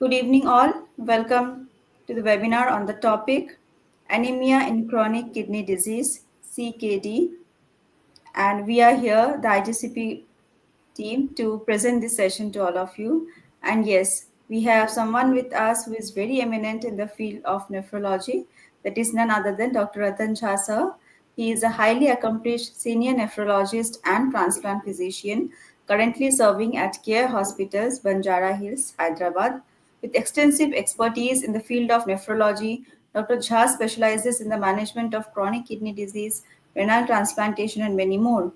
Good evening, all. Welcome to the webinar on the topic Anemia in Chronic Kidney Disease, CKD. And we are here, the IGCP team, to present this session to all of you. And yes, we have someone with us who is very eminent in the field of nephrology. That is none other than Dr. Ratan Jha sir. He is a highly accomplished senior nephrologist and transplant physician, currently serving at Care Hospitals, Banjara Hills, Hyderabad. With extensive expertise in the field of nephrology, Dr. Jha specializes in the management of chronic kidney disease, renal transplantation, and many more.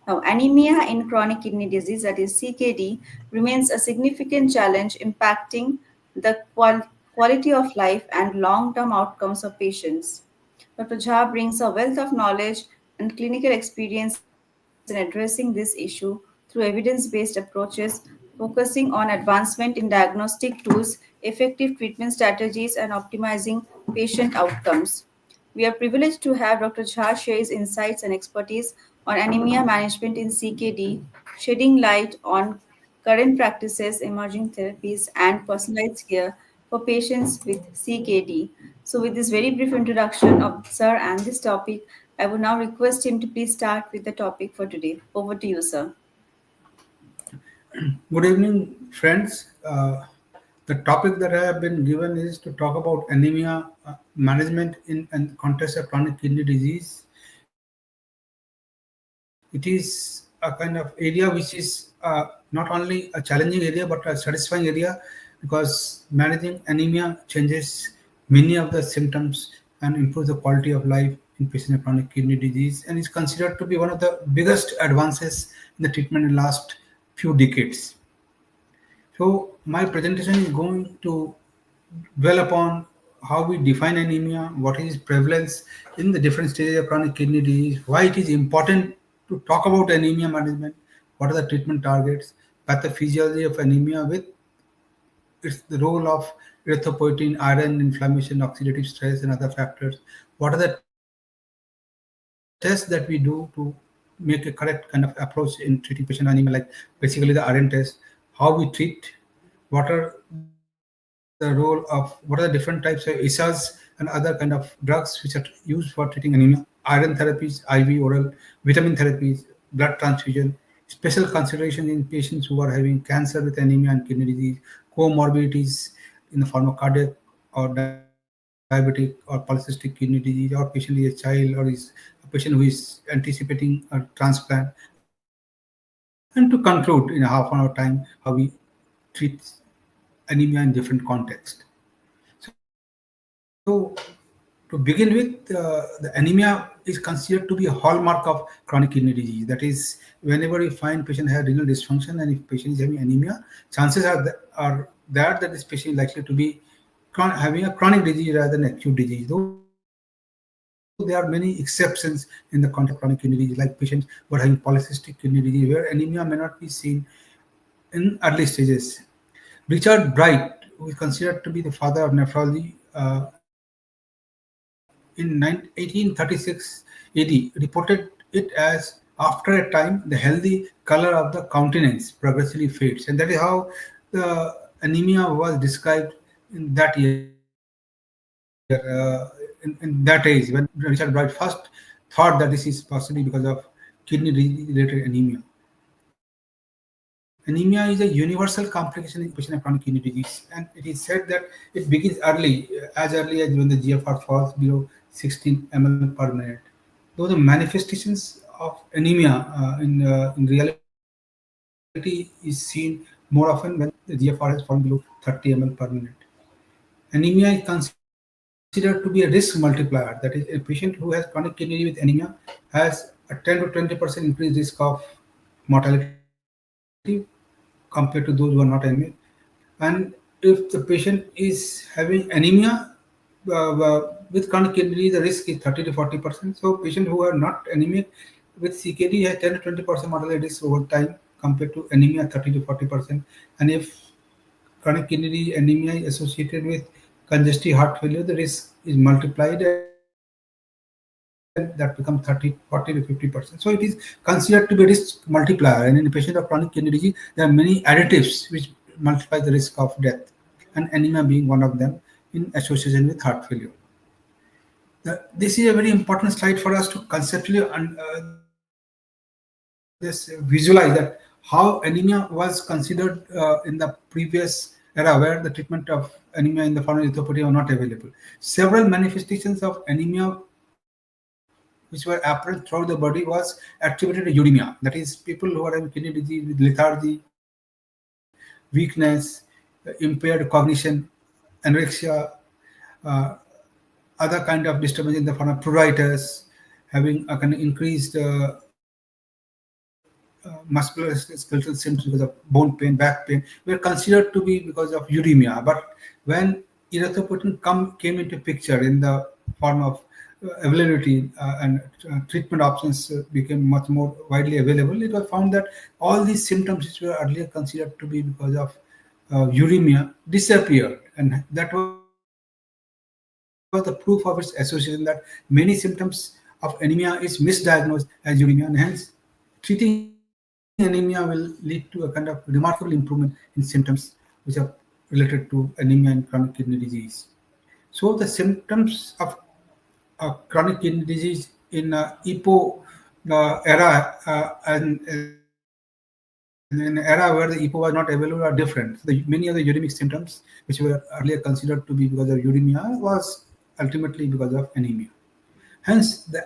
Now, anemia in chronic kidney disease, that is CKD, remains a significant challenge impacting the quality of life and long term outcomes of patients. Dr. Jha brings a wealth of knowledge and clinical experience in addressing this issue through evidence based approaches, focusing on advancement in diagnostic tools, effective treatment strategies, and optimizing patient outcomes. We are privileged to have Dr. Jha share his insights and expertise on anemia management in CKD, shedding light on current practices, emerging therapies, and personalized care for patients with CKD. So, with this very brief introduction of Sir and this topic, I would now request him to please start with the topic for today. Over to you, Sir. Good evening, friends. The topic that I have been given is to talk about anemia management in the context of chronic kidney disease. It is a kind of area which is not only a challenging area but a satisfying area because managing anemia changes many of the symptoms and improves the quality of life in patients with chronic kidney disease and is considered to be one of the biggest advances in the treatment in the last few decades. So my presentation is going to dwell upon how we define anemia, what is prevalence in the different stages of chronic kidney disease, why it is important to talk about anemia management, what are the treatment targets, pathophysiology of anemia with its the role of erythropoietin, iron, inflammation, oxidative stress, and other factors. What are the tests that we do to make a correct kind of approach in treating patient anemia, like basically the iron test, how we treat, what are the role of what are the different types of ESAs and other kind of drugs which are used for treating anemia, iron therapies, IV, oral, vitamin therapies, blood transfusion, special consideration in patients who are having cancer with anemia and kidney disease, comorbidities in the form of cardiac or diabetic or polycystic kidney disease, or patient is a child or is a patient who is anticipating a transplant, and to conclude in a half an hour time how we treat anemia in different contexts. So, to begin with, the anemia is considered to be a hallmark of chronic kidney disease. That is, whenever you find patient has renal dysfunction and if patient is having anemia, chances are that this patient is likely to be having a chronic disease rather than acute disease. Though there are many exceptions in the context of chronic kidney disease, like patients who are having polycystic kidney disease, where anemia may not be seen in early stages. Richard Bright, who is considered to be the father of nephrology, in 1836 AD, reported it as after a time the healthy color of the countenance progressively fades, and that is how the anemia was described in that year, in that age, when Richard Bright first thought that this is possibly because of kidney-related anemia. Anemia is a universal complication in patient of chronic kidney disease, and it is said that it begins as early as when the GFR falls below 16 ml per minute. Though the manifestations of anemia in reality is seen more often when the GFR has fallen below 30 ml per minute. Anemia is considered to be a risk multiplier. That is, a patient who has chronic kidney disease with anemia has a 10 to 20% increased risk of mortality compared to those who are not anemic. And if the patient is having anemia with chronic kidney disease, the risk is 30 to 40%. So patients who are not anemic with CKD has 10 to 20% mortality risk over time compared to anemia 30 to 40%. And if chronic kidney anemia is associated with congestive heart failure, the risk is multiplied and that becomes 30, 40 to 50%. So it is considered to be a risk multiplier. And in a patient of chronic kidney disease, there are many additives which multiply the risk of death. and anemia being one of them in association with heart failure. This is a very important slide for us to conceptually visualize that how anemia was considered in the previous era, where the treatment of anemia in the form of erythropoiesis are not available. Several manifestations of anemia which were apparent throughout the body was attributed to uremia. That is, people who are having kidney disease with lethargy, weakness, impaired cognition, anorexia, uh, other kind of disturbance in the form of pruritus, having a kind of increased musculoskeletal symptoms because of bone pain, back pain, were considered to be because of uremia. But when erythropoietin came into picture in the form of availability and treatment options became much more widely available, it was found that all these symptoms which were earlier considered to be because of uremia disappeared, and that was the proof of its association that many symptoms of anemia is misdiagnosed as uremia, and hence treating anemia will lead to a kind of remarkable improvement in symptoms which are related to anemia and chronic kidney disease. So the symptoms of chronic kidney disease in EPO era and in an era where the EPO was not available are different. So many of the uremic symptoms which were earlier considered to be because of uremia was ultimately because of anemia. Hence, the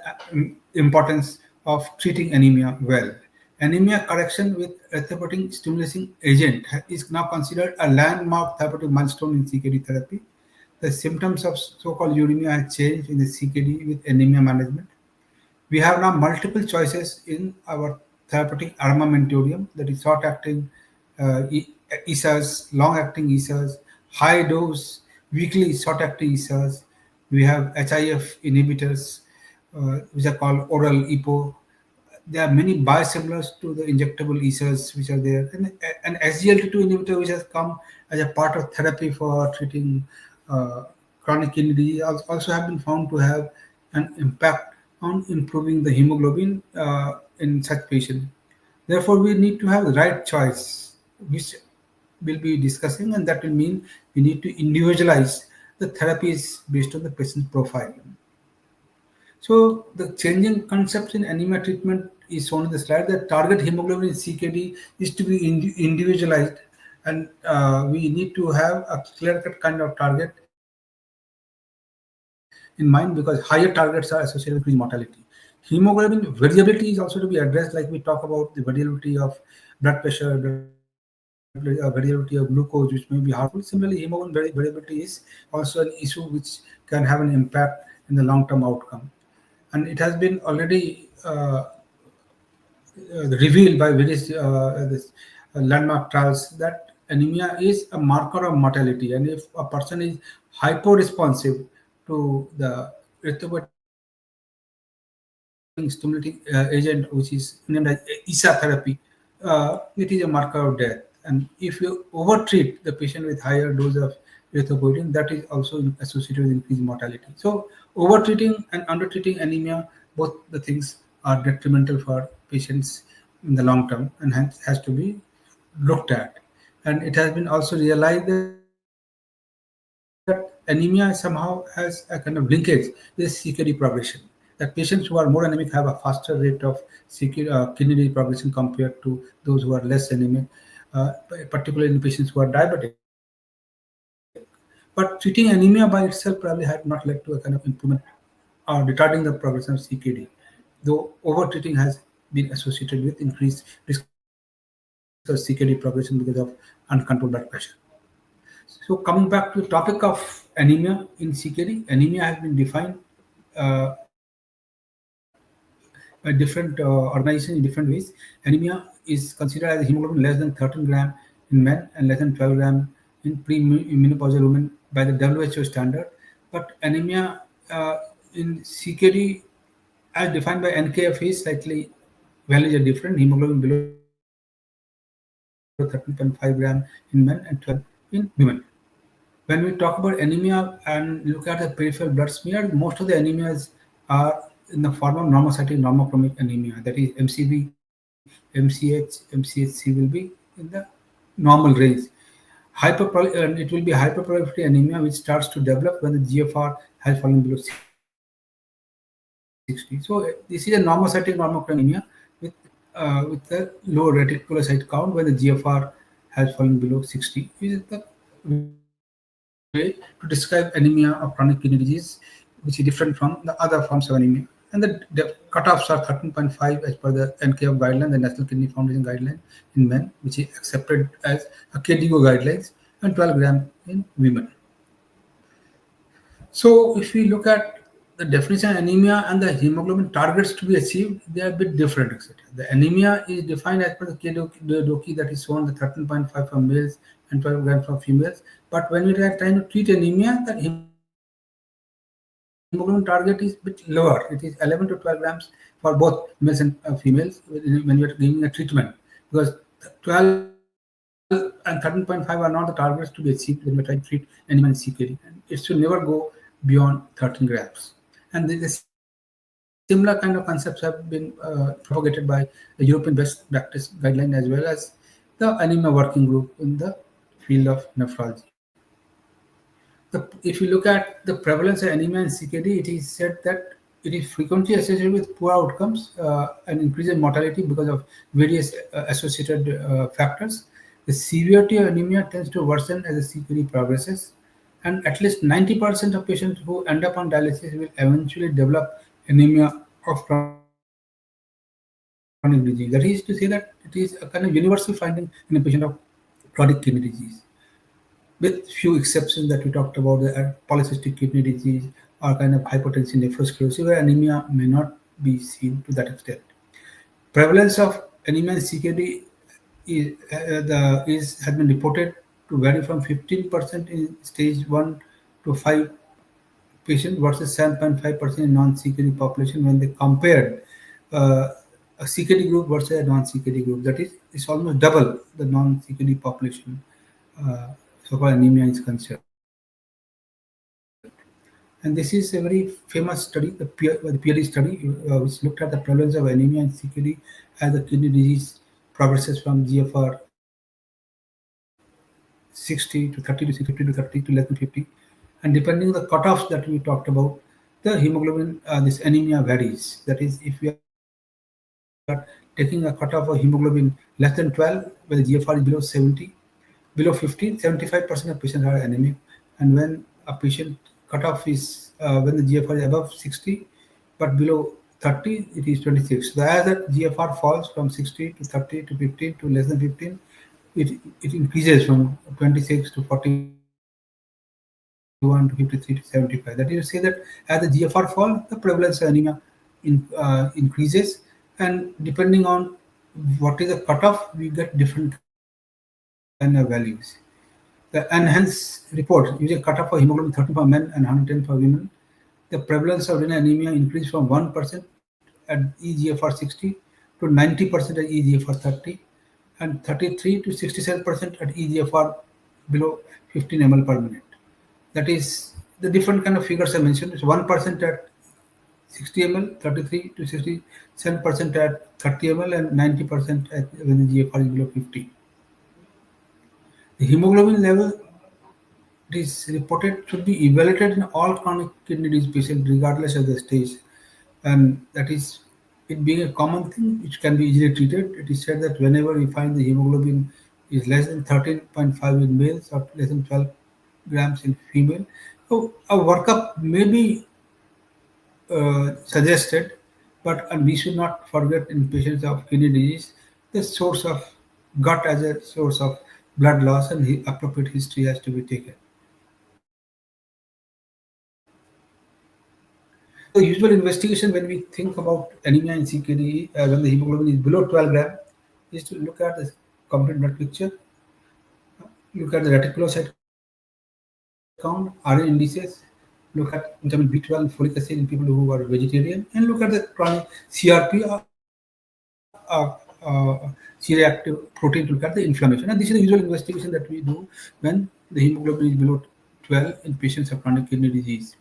importance of treating anemia well. Anemia correction with erythropoietin stimulating agent is now considered a landmark therapeutic milestone in CKD therapy. The symptoms of so-called uremia have changed in the CKD with anemia management. We have now multiple choices in our therapeutic armamentarium, that is short-acting ESAs, long-acting ESAs, high-dose weekly short-acting ESAs. We have HIF inhibitors, which are called oral EPO. There are many biosimilars to the injectable ESAs which are there, and an SGLT2 inhibitor which has come as a part of therapy for treating uh, chronic kidney disease also have been found to have an impact on improving the hemoglobin in such patients. Therefore, we need to have the right choice, which we'll be discussing, and that will mean we need to individualize the therapies based on the patient profile. So the changing concept in anemia treatment is shown in the slide. That target hemoglobin in CKD is to be individualized, and we need to have a clear-cut kind of target in mind, because higher targets are associated with increased mortality. Hemoglobin variability is also to be addressed, like we talk about the variability of blood pressure, variability of glucose, which may be harmful. Similarly, hemoglobin variability is also an issue which can have an impact in the long-term outcome. And it has been already revealed by various landmark trials that anemia is a marker of mortality, and if a person is hypo-responsive to the erythropoietin stimulating agent, which is named as ESA therapy, it is a marker of death. And if you overtreat the patient with higher dose of erythropoietin, that is also associated with increased mortality. So, overtreating and undertreating anemia, both the things are detrimental for patients in the long term, and hence has to be looked at. And it has been also realized that anemia somehow has a kind of linkage with CKD progression. That patients who are more anemic have a faster rate of kidney disease progression compared to those who are less anemic, particularly in patients who are diabetic. But treating anemia by itself probably had not led to a kind of improvement or retarding the progression of CKD, though overtreating has been associated with increased risk of CKD progression because of uncontrolled blood pressure. So coming back to the topic of anemia in CKD, anemia has been defined uh, by different organizations in different ways. Anemia is considered as a hemoglobin less than 13 gram in men and less than 12 gram in premenopausal women by the WHO standard. But anemia in CKD, as defined by NKF, is slightly values are different. Hemoglobin below 13.5 gram in men and 12 in women. When we talk about anemia and look at the peripheral blood smear, most of the anemias are in the form of normocytic normochromic anemia, that is MCB, MCH, MCHC will be in the normal range. However, And it will be hyperproliferative anemia, which starts to develop when the GFR has fallen below 60. So this is a normocytic normochromic anemia with with a low reticulocyte count when the GFR has fallen below 60. This is the way to describe anemia of chronic kidney disease, which is different from the other forms of anemia. And the cutoffs are 13.5 as per the NKF guideline, the National Kidney Foundation guideline in men, which is accepted as a KDIGO guidelines, and 12 gram in women. So if we look at the definition of anemia and the hemoglobin targets to be achieved, they are a bit different, etc. The anemia is defined as per the KDOKI that is shown the 13.5 for males and 12 grams for females. But when we are trying to treat anemia, that hemoglobin target is a bit lower. It is 11 to 12 grams for both males and females when we are giving a treatment. Because 12 and 13.5 are not the targets to be achieved when we are trying to treat anemia and CKD. And it should never go beyond 13 grams. And the similar kind of concepts have been propagated by the European Best Practice Guideline as well as the Anemia Working Group in the field of nephrology. If you look at the prevalence of anemia and CKD, it is said that it is frequently associated with poor outcomes and increase in mortality because of various associated factors. The severity of anemia tends to worsen as the CKD progresses, and at least 90% of patients who end up on dialysis will eventually develop anemia of chronic disease. That is to say that it is a kind of universal finding in a patient of chronic kidney disease, with few exceptions that we talked about, the polycystic kidney disease or kind of hypertension, nephrosclerosis, where anemia may not be seen to that extent. Prevalence of anemia and CKD has been reported to vary from 15% in stage 1 to 5 patient versus 7.5% in non-CKD population when they compared uh, a CKD group versus a non-CKD group. That is, it's almost double the non-CKD population uh, so-called anemia is concerned. And this is a very famous study, the PIERI study, which looked at the prevalence of anemia and CKD as the kidney disease progresses from GFR 60 to 30 to 60, 50 to 30 to less than 50. And depending on the cutoffs that we talked about, the hemoglobin, this anemia varies. That is, if we are taking a cutoff of hemoglobin less than 12, where the GFR is below 70, below 15, 75% of patients are anemic. And when a patient cutoff is when the GFR is above 60, but below 30, it is 26. So as that GFR falls from 60 to 30 to 15 to less than 15, it increases from 26 to 41 to 53 to 75. That is to say that as the GFR fall, the prevalence of anemia increases, and depending on what is the cutoff, we get different kind of values. The enhanced report using cutoff for hemoglobin 13 for men and 110 for women, the prevalence of renal anemia increased from 1% at eGFR 60 to 90% at eGFR 30 and 33 to 67% at eGFR below 15 ml per minute. That is the different kind of figures I mentioned. It's 1% at 60 ml, 33 to 67% at 30 ml, and 90% at when the GFR is below 50. The hemoglobin level, it is reported, should be evaluated in all chronic kidney disease patients regardless of the stage, and that is, it being a common thing which can be easily treated. It is said that whenever we find the hemoglobin is less than 13.5 in males or less than 12 grams in female, so a workup may be suggested, but and we should not forget in patients of kidney disease the source of gut as a source of blood loss, and appropriate history has to be taken. So the usual investigation when we think about anemia and CKD when the hemoglobin is below 12 gram is to look at the complete blood picture, look at the reticulocyte count, RNA indices, look at vitamin B12 and folic acid in people who are vegetarian, and look at the chronic CRP, C-reactive protein to look at the inflammation. And this is the usual investigation that we do when the hemoglobin is below 12 in patients of chronic kidney disease.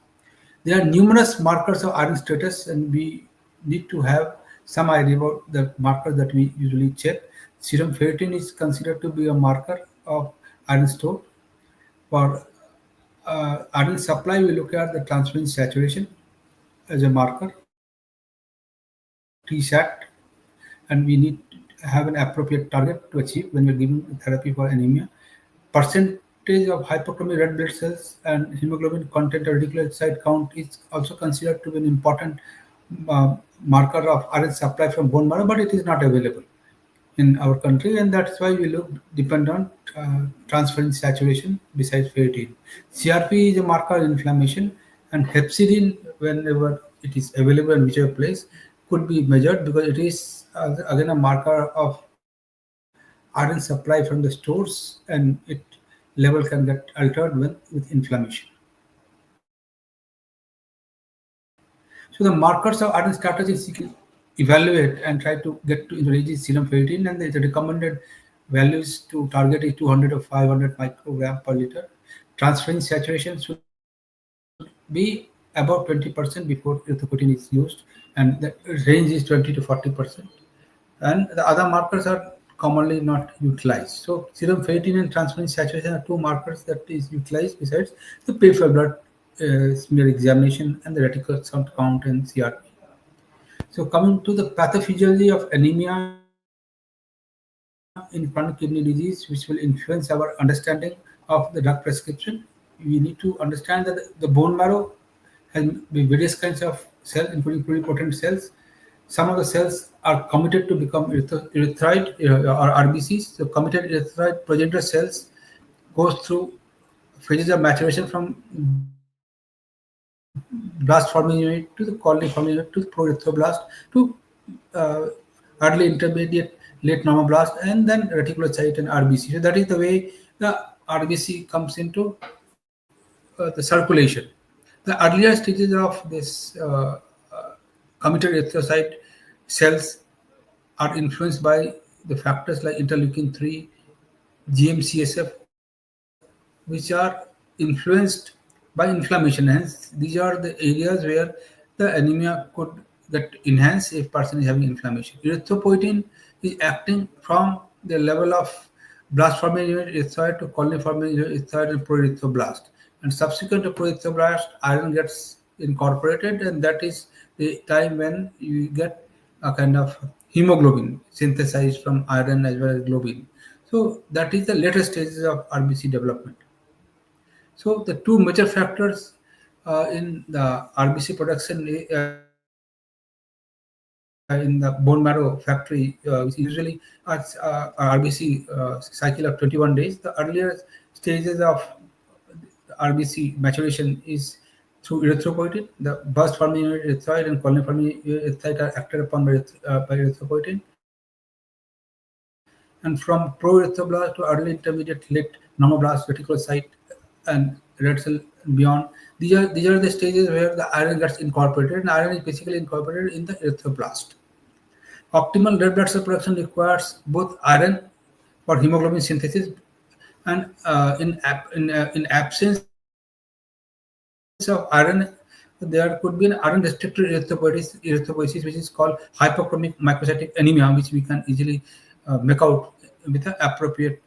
There are numerous markers of iron status, and we need to have some idea about the markers that we usually check. Serum ferritin is considered to be a marker of iron store. For iron supply, we look at the transferrin saturation as a marker, TSAT, and we need to have an appropriate target to achieve when we're giving therapy for anemia. Percentage of hyperchromic red blood cells and hemoglobin content or reticulocyte count is also considered to be an important uh, marker of iron supply from bone marrow, but it is not available in our country, and that's why we look depend on transferrin saturation besides ferritin. CRP is a marker of inflammation, and hepcidin, whenever it is available in whichever place, could be measured because it is again a marker of iron supply from the stores, and it level can get altered with inflammation. So the markers of iron status is evaluate and try to get to increase serum ferritin, and the recommended values to target is 200 or 500 microgram per liter. Transferrin saturation should be about 20% before erythropoietin is used, and the range is 20 to 40%. And the other markers are commonly not utilized. So serum ferritin and transferrin saturation are two markers that is utilized besides the peripheral blood smear examination and the reticulocyte count and CRP. So coming to the pathophysiology of anemia in chronic kidney disease, which will influence our understanding of the drug prescription, we need to understand that the bone marrow has various kinds of cells, including pluripotent cells. Some of the cells are committed to become erythroid or RBCs. So committed erythroid progenitor cells goes through phases of maturation from blast forming unit to the colony forming unit to the prorithroblast to uh, early intermediate late normoblast and then reticulocyte and RBC. So that is the way the RBC comes into the circulation. The earlier stages of this committed erythrocyte cells are influenced by the factors like interleukin 3, GM-CSF, which are influenced by inflammation. Hence, these are the areas where the anemia could get enhanced if person is having inflammation. Erythropoietin is acting from the level of blast forming unit erythroid to colony forming unit erythroid and proerythroblast. And subsequent to proerythroblast, iron gets incorporated, and that is the time when you get a kind of hemoglobin synthesized from iron as well as globin. So that is the later stages of RBC development. So the two major factors in the RBC production in the bone marrow factory, which usually RBC cycle of 21 days. The earlier stages of RBC maturation is through erythropoietin. The burst forming unit erythroid and colony forming unit erythroid are acted upon by erythropoietin. And from proerythroblast to early intermediate late normoblast, reticulocyte, and red cell beyond, these are the stages where the iron gets incorporated, and iron is basically incorporated in the erythroblast. Optimal red blood cell production requires both iron for hemoglobin synthesis and in absence of iron, there could be an iron-restricted erythropoiesis, which is called hyperchromic microcytic anemia, which we can easily make out with the appropriate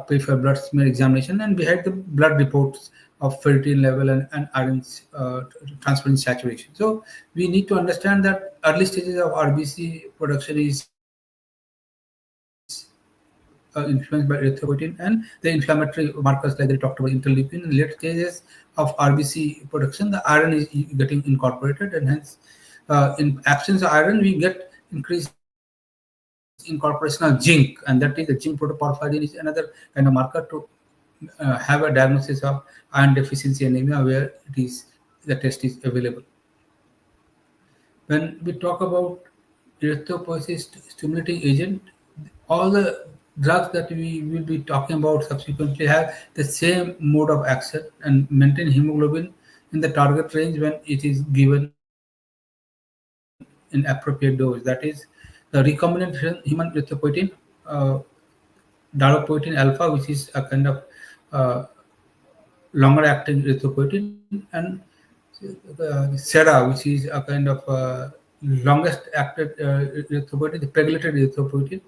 peripheral blood smear examination, and we had the blood reports of ferritin level and iron transferrin saturation. So we need to understand that early stages of RBC production is influenced by erythropoietin and the inflammatory markers like we talked about interleukin. In late stages of RBC production, the iron is getting incorporated, and hence, in absence of iron, we get increased incorporation of zinc, and that is the zinc protoporphyrin is another kind of marker to have a diagnosis of iron deficiency anemia where the test is available. When we talk about erythropoiesis stimulating agent, all the drugs that we will be talking about subsequently have the same mode of action and maintain hemoglobin in the target range when it is given in appropriate dose. That is the recombinant human erythropoietin, uh, darbepoetin alpha, which is a kind of uh, longer acting erythropoietin, and Sera, which is a kind of longest acted erythropoietin, the pegylated erythropoietin.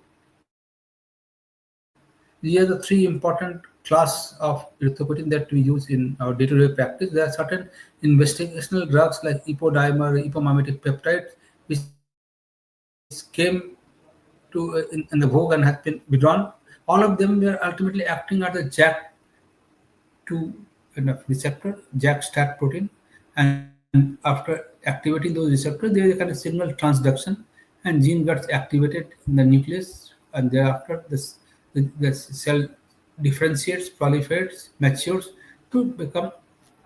These are the three important class of erythropoietin that we use in our day-to-day practice. There are certain investigational drugs like epodimer, epomimetic peptides, which came in the vogue and has been withdrawn. All of them were ultimately acting as a JAK2 kind of receptor, JAK STAT protein, and after activating those receptors, there is a kind of signal transduction, and gene gets activated in the nucleus, and thereafter the cell differentiates, proliferates, matures to become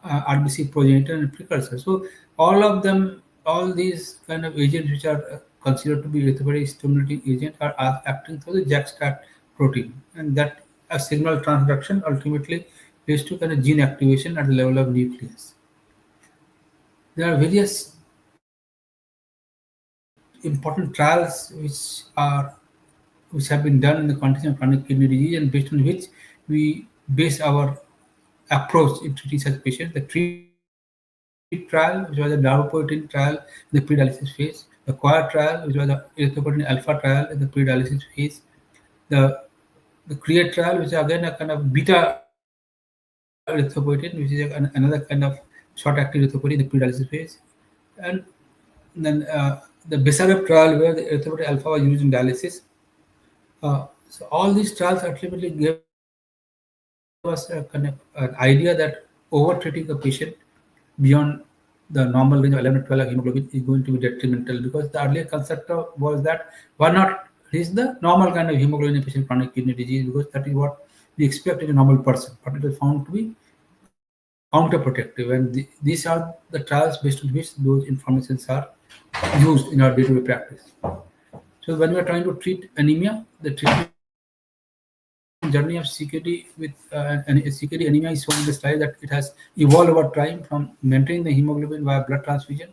RBC progenitor and precursor. So all of them, all these kind of agents which are considered to be erythropoietic stimulating agent are acting through the JAK-STAT protein, and that a signal transduction ultimately leads to kind of gene activation at the level of nucleus. There are various important trials which have been done in the context of chronic kidney disease, and based on which we base our approach in treating such patients. The TREAT trial, which was a darbepoetin trial in the pre-dialysis phase, the QUAD trial, which was the erythropoietin alpha trial in the pre-dialysis phase, the the CREATE trial, which is again a kind of beta erythropoietin, which is another kind of short-acting erythropoietin in the pre-dialysis phase, and then the BESARAB trial, where the erythropoietin alpha was used in dialysis. So all these trials ultimately gave us a kind of an idea that over-treating a patient beyond the normal range of 11 to 12 of hemoglobin is going to be detrimental, because the earlier concept was that why not reach the normal kind of hemoglobin in a patient with chronic kidney disease, because that is what we expect in a normal person, but it was found to be counterproductive, and these are the trials based on which those informations are used in our day-to-day practice. So when we are trying to treat anemia, the treatment journey of CKD CKD anemia is shown in the slide, that it has evolved over time from maintaining the hemoglobin via blood transfusion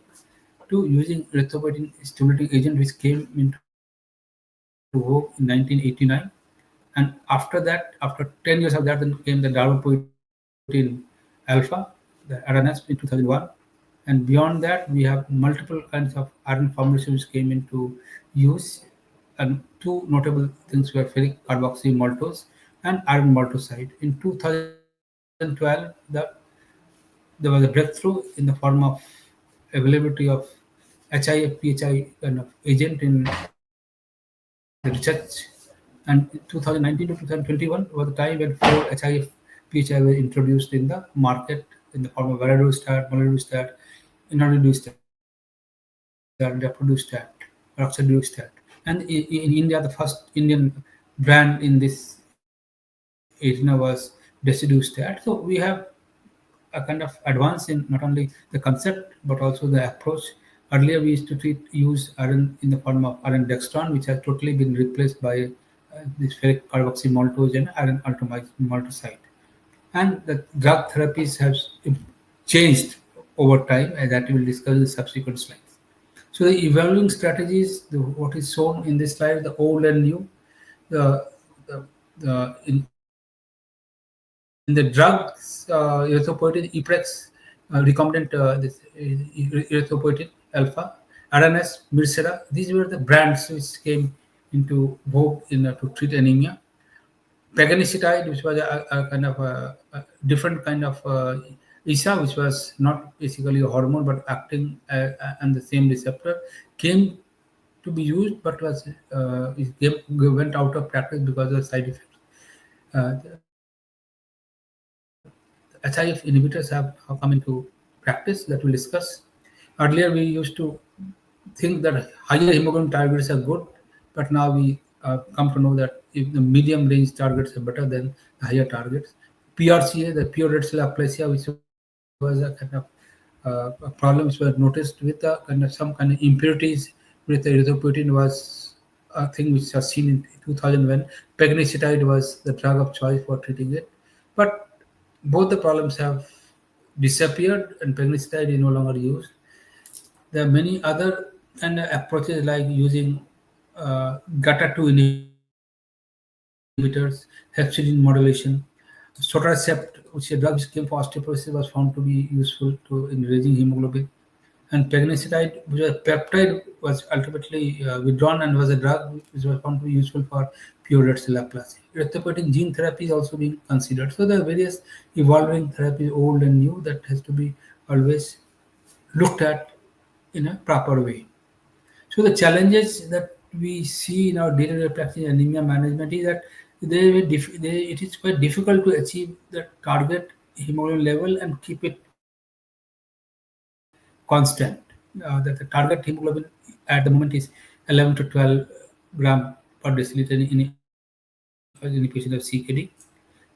to using erythropoietin stimulating agent, which came into vogue in 1989. And after that, after 10 years of that, then came the darbepoetin alpha, the RNS in 2001. And beyond that, we have multiple kinds of iron formulations which came into use. And two notable things were ferric carboxy maltose and iron maltoside. In 2012, there was a breakthrough in the form of availability of HIF-PHI kind of agent in the research. And 2019 to 2021 was the time when 4 HIF-PHI were introduced in the market in the form of varoglutamstat, molidustat, inotidustat, daprodustat, roxadustat. And in India, the first Indian brand in this arena was decidustat. So we have a kind of advance in not only the concept but also the approach. Earlier, we used to use iron in the form of iron dextran, which has totally been replaced by this ferric carboxy maltose and iron maltoside. And the drug therapies have changed over time, as that we will discuss in subsequent slides. So the evolving strategies, what is shown in this slide, the old and new, the, in the drugs, erythropoietin, EPREX, recombinant erythropoietin alpha, RNS, Mircera. These were the brands which came into vogue to treat anemia. Paganicetide, which was a kind of a different kind of ISA, which was not basically a hormone but acting on the same receptor, came to be used, but went out of practice because of side effects. HIF inhibitors have come into practice that we'll discuss. Earlier, we used to think that higher hemoglobin targets are good, but now we come to know that if the medium range targets are better than the higher targets. PRCA, the pure red cell aplasia, which was a kind of problems were noticed with some kind of impurities with the erythropoietin, was a thing which was seen in 2000 when pegnicetide was the drug of choice for treating it. But both the problems have disappeared and pegnicetide is no longer used. There are many other kind of approaches like using GATA2 inhibitors, hepcidin modulation, sotatercept, which is a drug which came for osteoporosis, was found to be useful in raising hemoglobin. and pegnesidide, which was peptide, was ultimately withdrawn and was a drug which was found to be useful for pure red cell aplasia. Erythropoietin gene therapy is also being considered. So there are various evolving therapies, old and new, that has to be always looked at in a proper way. So the challenges that we see in our day-to-day practice in anemia management is that it is quite difficult to achieve the target hemoglobin level and keep it constant. That the target hemoglobin at the moment is 11 to 12 gram per deciliter in a patient of CKD.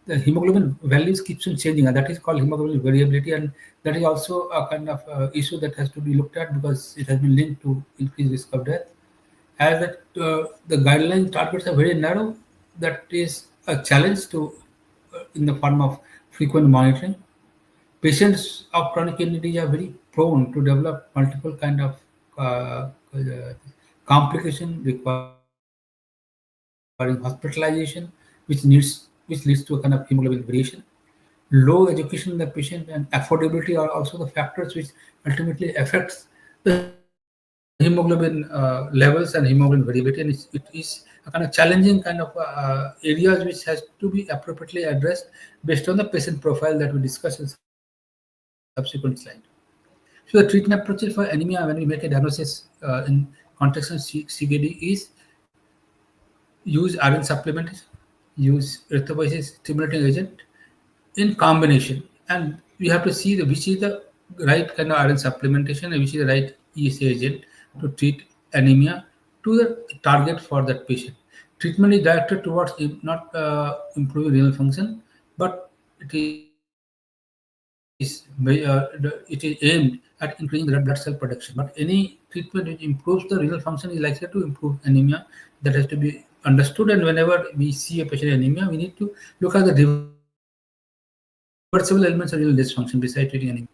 The hemoglobin values keeps on changing, and that is called hemoglobin variability, and that is also a kind of issue that has to be looked at because it has been linked to increased risk of death. As that the guideline targets are very narrow, that is a challenge to in the form of frequent monitoring. Patients of chronic kidney disease are very prone to develop multiple kind of complication requiring hospitalization, which leads to a kind of hemoglobin variation. Low education in the patient and affordability are also the factors which ultimately affects the hemoglobin levels and hemoglobin variability, and it is a kind of challenging kind of areas which has to be appropriately addressed based on the patient profile that we discuss in subsequent slide. So the treatment approaches for anemia when we make a diagnosis in context of CKD is use iron supplement, use erythropoiesis stimulating agent in combination, and we have to see which is the right kind of iron supplementation and which is the right ESA agent to treat anemia to the target for that patient. Treatment is directed towards not improving renal function, but it is aimed at increasing the red blood cell production. But any treatment which improves the renal function is likely to improve anemia. That has to be understood. And whenever we see a patient with anemia, we need to look at the reversible elements of renal dysfunction beside treating anemia.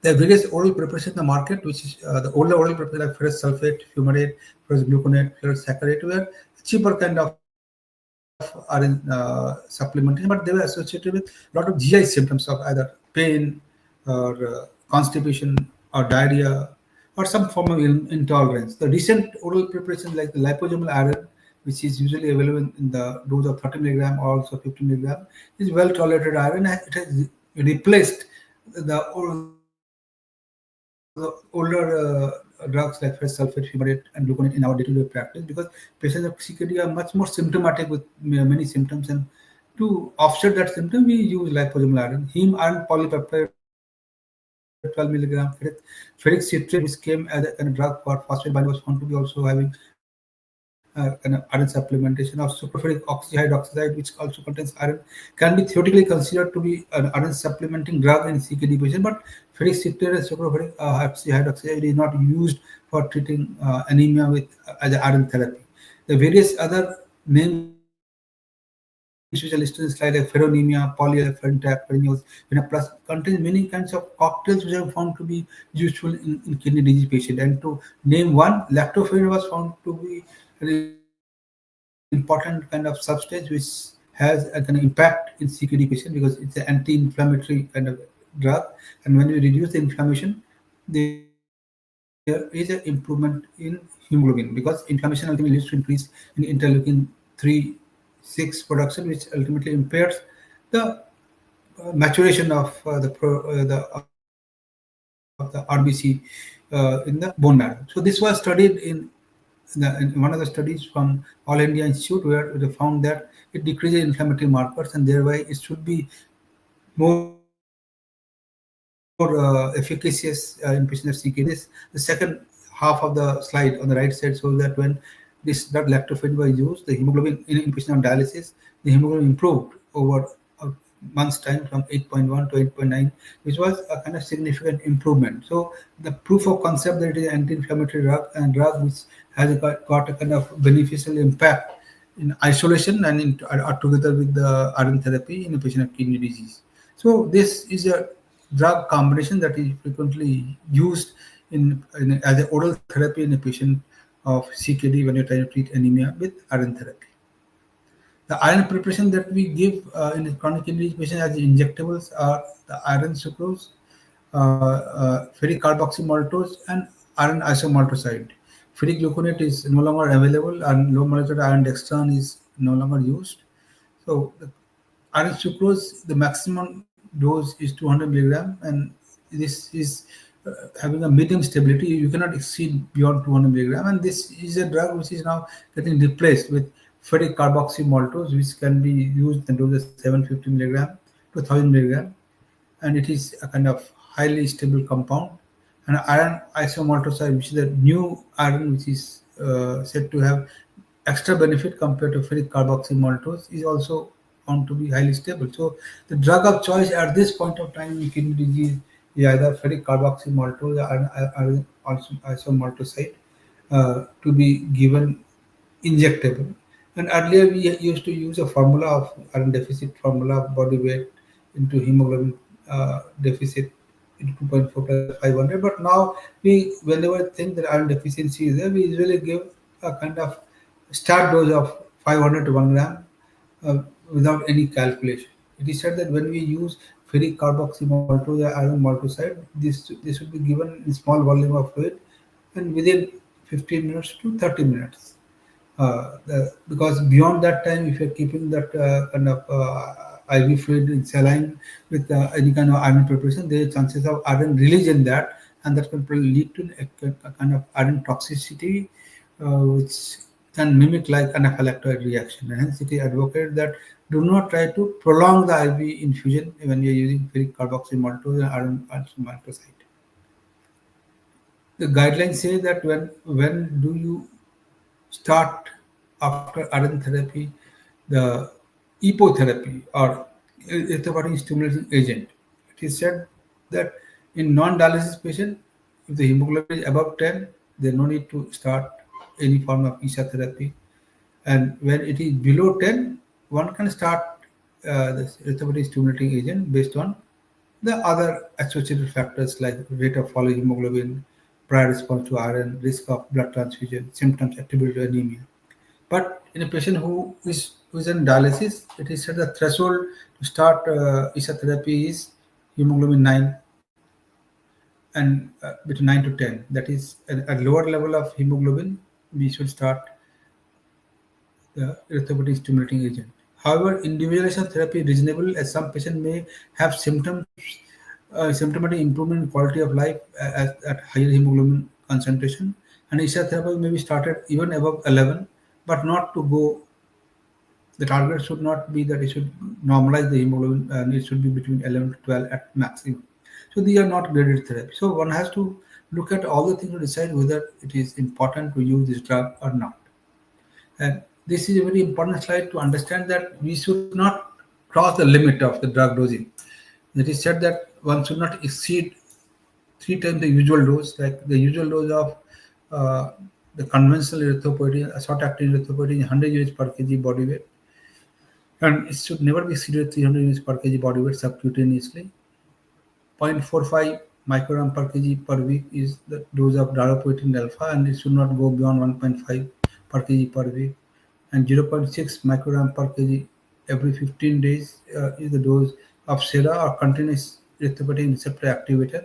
There are various oral preparations in the market, which is the older oral preparations like ferrous sulfate, fumarate, ferrous gluconate, ferrous saccharate, were cheaper kind of supplementation, but they were associated with a lot of GI symptoms of either pain or constipation or diarrhea or some form of intolerance. The recent oral preparations like the liposomal iron, which is usually available in the dose of 30 milligram or also 50 milligram, is well tolerated iron, and it has replaced the older drugs like ferrous sulfate, fumarate, and gluconate in our day-to-day practice, because patients of CKD are much more symptomatic with many symptoms, and to offset that symptom, we use liposomal iron. Heme iron polypeptide 12 milligram, ferric citrate, which came as a kind of drug for phosphate binding, was found to be also having kind of iron supplementation, or sucralfaric oxyhydroxide, which also contains iron, can be theoretically considered to be an iron supplementing drug in CKD patient. But ferric citrate and sucralfaric oxyhydroxide is not used for treating anemia with as an iron therapy. The various other names which are listed in slide like ferronemia, polyalpha, ferintac, ferrineous, plus contains many kinds of cocktails which are found to be useful in kidney disease patient. And to name one, lactoferrin was found to be an important kind of substance which has a kind of impact in CKD patient because it's an anti-inflammatory kind of drug, and when we reduce the inflammation, there is an improvement in hemoglobin, because inflammation ultimately leads to increase in interleukin 3 6 production, which ultimately impairs the maturation of the RBC in the bone marrow. So this was studied in one of the studies from All India Institute, where they found that it decreases inflammatory markers, and thereby it should be more efficacious in patients with CKD. The second half of the slide on the right side shows that when this drug lactoferrin was used, the hemoglobin in patient on dialysis, the hemoglobin improved over a month's time from 8.1 to 8.9, which was a kind of significant improvement. So the proof of concept that it is an anti-inflammatory drug and drug which has got a kind of beneficial impact in isolation and together with the iron therapy in a patient of kidney disease. So this is a drug combination that is frequently used as an oral therapy in a patient of CKD when you're trying to treat anemia with iron therapy. The iron preparation that we give in chronic kidney disease patients as injectables are the iron sucrose, ferric carboxymaltose, and iron isomaltoside. Ferric gluconate is no longer available, and low molecular iron dextran is no longer used. So the iron sucrose, the maximum dose is 200 milligram, and this is having a medium stability. You cannot exceed beyond 200 milligram, and this is a drug which is now getting replaced with ferric carboxymaltose, which can be used in doses 750 milligram to 1000 milligram, and it is a kind of highly stable compound. And iron isomaltoside, which is a new iron which is said to have extra benefit compared to ferric carboxymaltose, is also found to be highly stable. So the drug of choice at this point of time in kidney disease is either ferric carboxymaltose or isomaltoside to be given injectable. And earlier we used to use a formula of iron deficit formula of body weight into hemoglobin deficit into 2.4 plus 500. But now we, whenever think that iron deficiency is there, we usually give a kind of start dose of 500 to 1 gram without any calculation. It is said that when we use ferric carboxymaltose or iron maltoside, this should be given in small volume of fluid and within 15 minutes to 30 minutes. Because beyond that time, if you're keeping that kind of IV fluid in saline with any kind of iron preparation, there are chances of iron release in that, and that can probably lead to a kind of iron toxicity, which can mimic like anaphylactoid reaction. And hence, it is advocated that do not try to prolong the IV infusion when you're using ferric carboxymaltose and iron maltoside. The guidelines say that when do you start after iron therapy, the epotherapy or erythropoietin stimulating agent. It is said that in non-dialysis patient, if the hemoglobin is above 10, there no need to start any form of ESA therapy. And when it is below 10, one can start this erythropoietin stimulating agent based on the other associated factors like rate of fall in hemoglobin, prior response to iron, risk of blood transfusion, symptoms attributed to anemia. But in a patient who is in dialysis, it is said the threshold to start ESA therapy is hemoglobin 9 and between 9 to 10. That is a lower level of hemoglobin. We should start the erythropoietin stimulating agent. However, individualization therapy is reasonable as some patients may have symptomatic improvement in quality of life at higher hemoglobin concentration. And ESA therapy may be started even above 11, but not to go. The target should not be that it should normalize the hemoglobin, and it should be between 11 to 12 at maximum. So these are not graded therapy. So one has to look at all the things to decide whether it is important to use this drug or not. And this is a very important slide to understand that we should not cross the limit of the drug dosing. It is said that one should not exceed 3 times the usual dose, like the usual dose of uh, the conventional erythropoietin, short-acting erythropoietin, 100 units per kg body weight, and it should never be exceeded 300 units per kg body weight subcutaneously. 0.45 microgram per kg per week is the dose of darbepoetin alpha, and it should not go beyond 1.5 per kg per week. And 0.6 microgram per kg every 15 days is the dose of SERA or continuous erythropoietin receptor activator,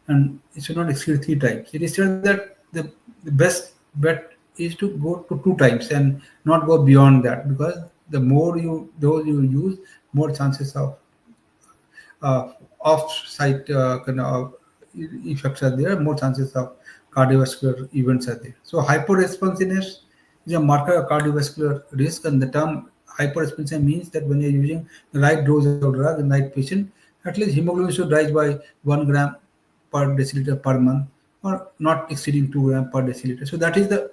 and it should not exceed 3 times. It is said that the best bet is to go to 2 times and not go beyond that, because the more dose you use, more chances of off-site kind of effects are there, more chances of cardiovascular events are there. So hyporesponsiveness is a marker of cardiovascular risk, and the term hyporesponsive means that when you're using the right dose of drug in the right patient, at least hemoglobin should rise by 1 gram per deciliter per month, or not exceeding 2 gram per deciliter. So that is the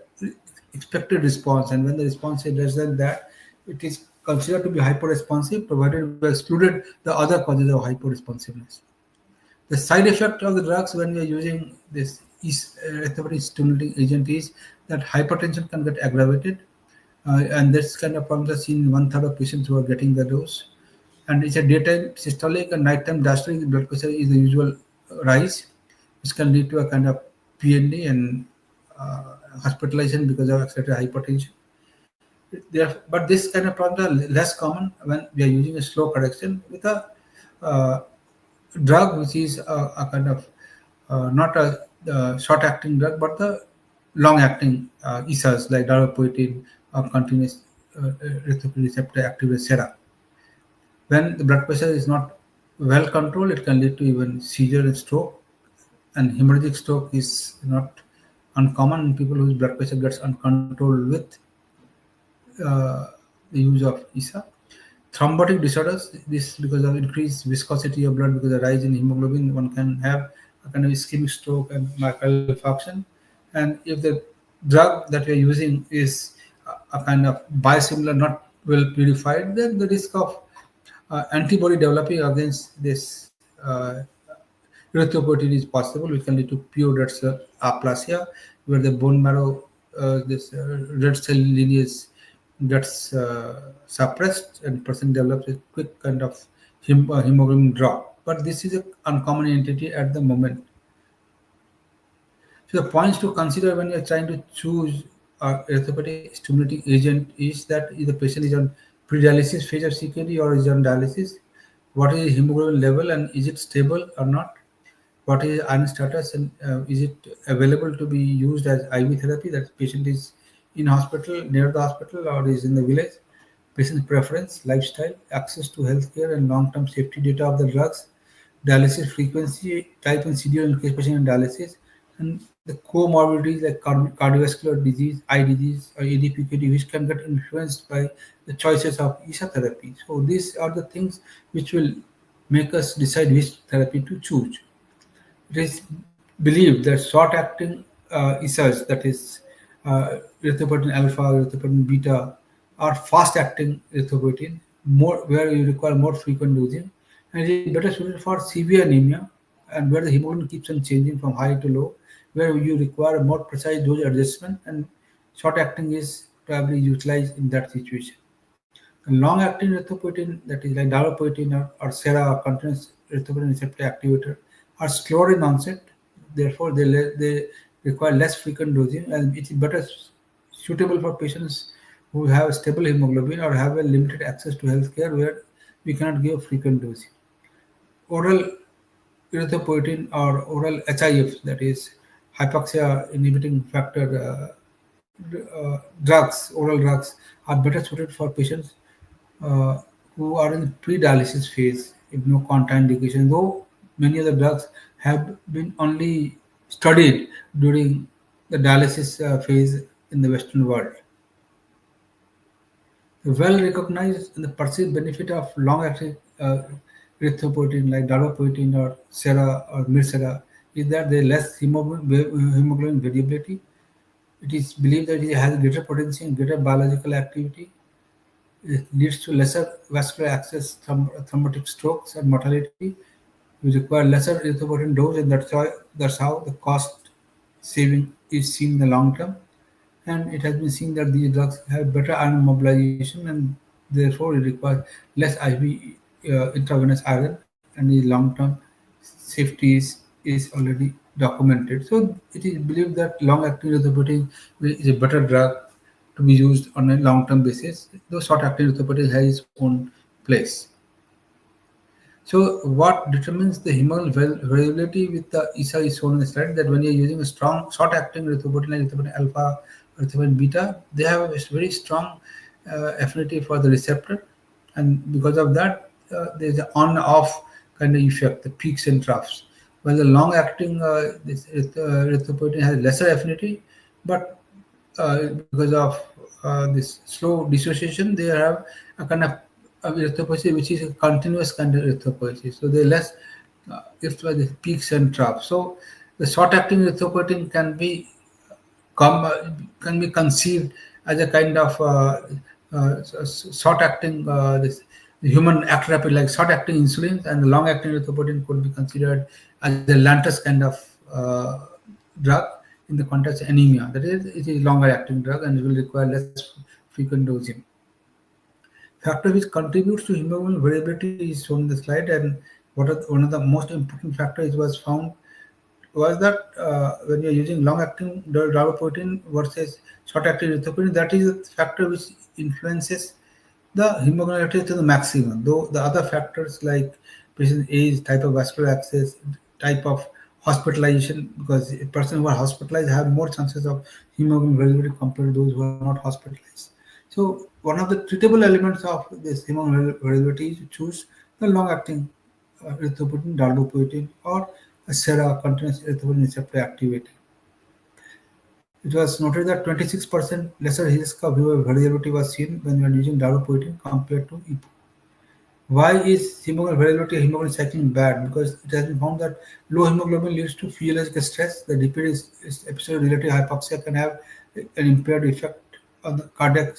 expected response, and when the response is less than that, it is considered to be hyperresponsive, provided we excluded the other causes of hyperresponsiveness. The side effect of the drugs when we are using this erythropoietin stimulating agent is that hypertension can get aggravated, and this kind of problems are seen in one third of patients who are getting the dose. And it's a daytime systolic and nighttime diastolic blood pressure is the usual rise, which can lead to a kind of PND and hospitalization because of accelerated hypertension. But this kind of problems are less common when we are using a slow correction with a uh, drug which is a kind of not a short acting drug but the long acting ESAs like darbepoetin or continuous erythropoietin receptor activated sera. When the blood pressure is not well controlled, it can lead to even seizure and stroke. And hemorrhagic stroke is not uncommon in people whose blood pressure gets uncontrolled with uh, the use of ESA. Thrombotic disorders, this because of increased viscosity of blood because of rise in hemoglobin, one can have a kind of ischemic stroke and myocardial infarction. And if the drug that we are using is a kind of biosimilar, not well purified, then the risk of antibody developing against this erythropoietin is possible, which can lead to pure red cell aplasia, where the bone marrow, this red cell lineage gets suppressed and person develops a quick kind of hemoglobin drop. But this is an uncommon entity at the moment. So the points to consider when you are trying to choose a erythropoietic stimulating agent is that if the patient is on pre-dialysis phase of CKD or is on dialysis, what is the hemoglobin level and is it stable or not? What is iron status and is it available to be used as IV therapy? That patient is in hospital, near the hospital, or is in the village. Patient preference, lifestyle, access to healthcare, and long-term safety data of the drugs, dialysis frequency, type and schedule in case patient in dialysis, and the comorbidities like cardiovascular disease, eye disease, or ADPKD, which can get influenced by the choices of ESA therapy. So these are the things which will make us decide which therapy to choose. It is believed that short-acting ESAs, that is erythropoietin alpha, erythropoietin beta, or fast-acting erythropoietin, more where you require more frequent dosing, and it is better suited for severe anemia and where the hemoglobin keeps on changing from high to low, where you require more precise dose adjustment, and short-acting is probably utilized in that situation. Long-acting erythropoietin, that is like darbepoetin or sera or continuous erythropoietin receptor activator, are slower in onset. Therefore, they require less frequent dosing, and it is better suitable for patients who have stable hemoglobin or have a limited access to healthcare where we cannot give frequent dosing. Oral erythropoietin or oral HIF, that is hypoxia inhibiting factor drugs, oral drugs, are better suited for patients uh, who are in pre-dialysis phase with no contraindication, though many of the drugs have been only studied during the dialysis phase in the Western world. The well-recognized and the perceived benefit of long-acting erythropoietin like darbepoetin or sera or mirsera is that there is less hemoglobin variability. It is believed that it has greater potency and greater biological activity. It leads to lesser vascular access, thrombotic strokes, and mortality. We require lesser erythropoietin dose, and that's how the cost saving is seen in the long term. And it has been seen that these drugs have better iron mobilization, and therefore it requires less IV intravenous iron, and the long term safety is already documented. So it is believed that long acting erythropoietin is a better drug to be used on a long term basis, though short acting erythropoietin has its own place. So what determines the hemoglobin variability with the ESA is shown in the slide, that when you're using a strong short-acting erythropoietin like erythropoietin alpha or erythropoietin beta, they have a very strong affinity for the receptor, and because of that, there's an on-off kind of effect, the peaks and troughs. While the long-acting this erythropoietin has lesser affinity, but because of this slow dissociation, they have a kind of erythropoiesis which is a continuous kind of erythropoiesis. So they less if by the peaks and troughs. So the short-acting erythropoietin can be conceived as a kind of short-acting this human actrapid like short-acting insulin, and the long-acting erythropoietin could be considered as a Lantus kind of uh, drug in the context of anemia. That is, it is longer-acting drug and it will require less frequent dosing. Factor which contributes to hemoglobin variability is shown in the slide, and one of the most important factors was found was that when you're using long-acting darbepoetin versus short-acting erythropoietin, that is a factor which influences the hemoglobin to the maximum. Though the other factors like patient age, type of vascular access, type of hospitalization, because a person who are hospitalized have more chances of hemoglobin variability compared to those who are not hospitalized. So one of the treatable elements of this hemoglobin variability is to choose the long-acting erythropoietin, darbepoetin, or a sera continuous erythropoietin receptor activator. It was noted that 26% lesser risk of variability was seen when we are using darbepoetin compared to EPO. Why is hemoglobin variability or hemoglobin cycling bad? Because it has been found that low hemoglobin leads to physiological stress. The repeated episode of relative hypoxia can have an impaired effect on the cardiac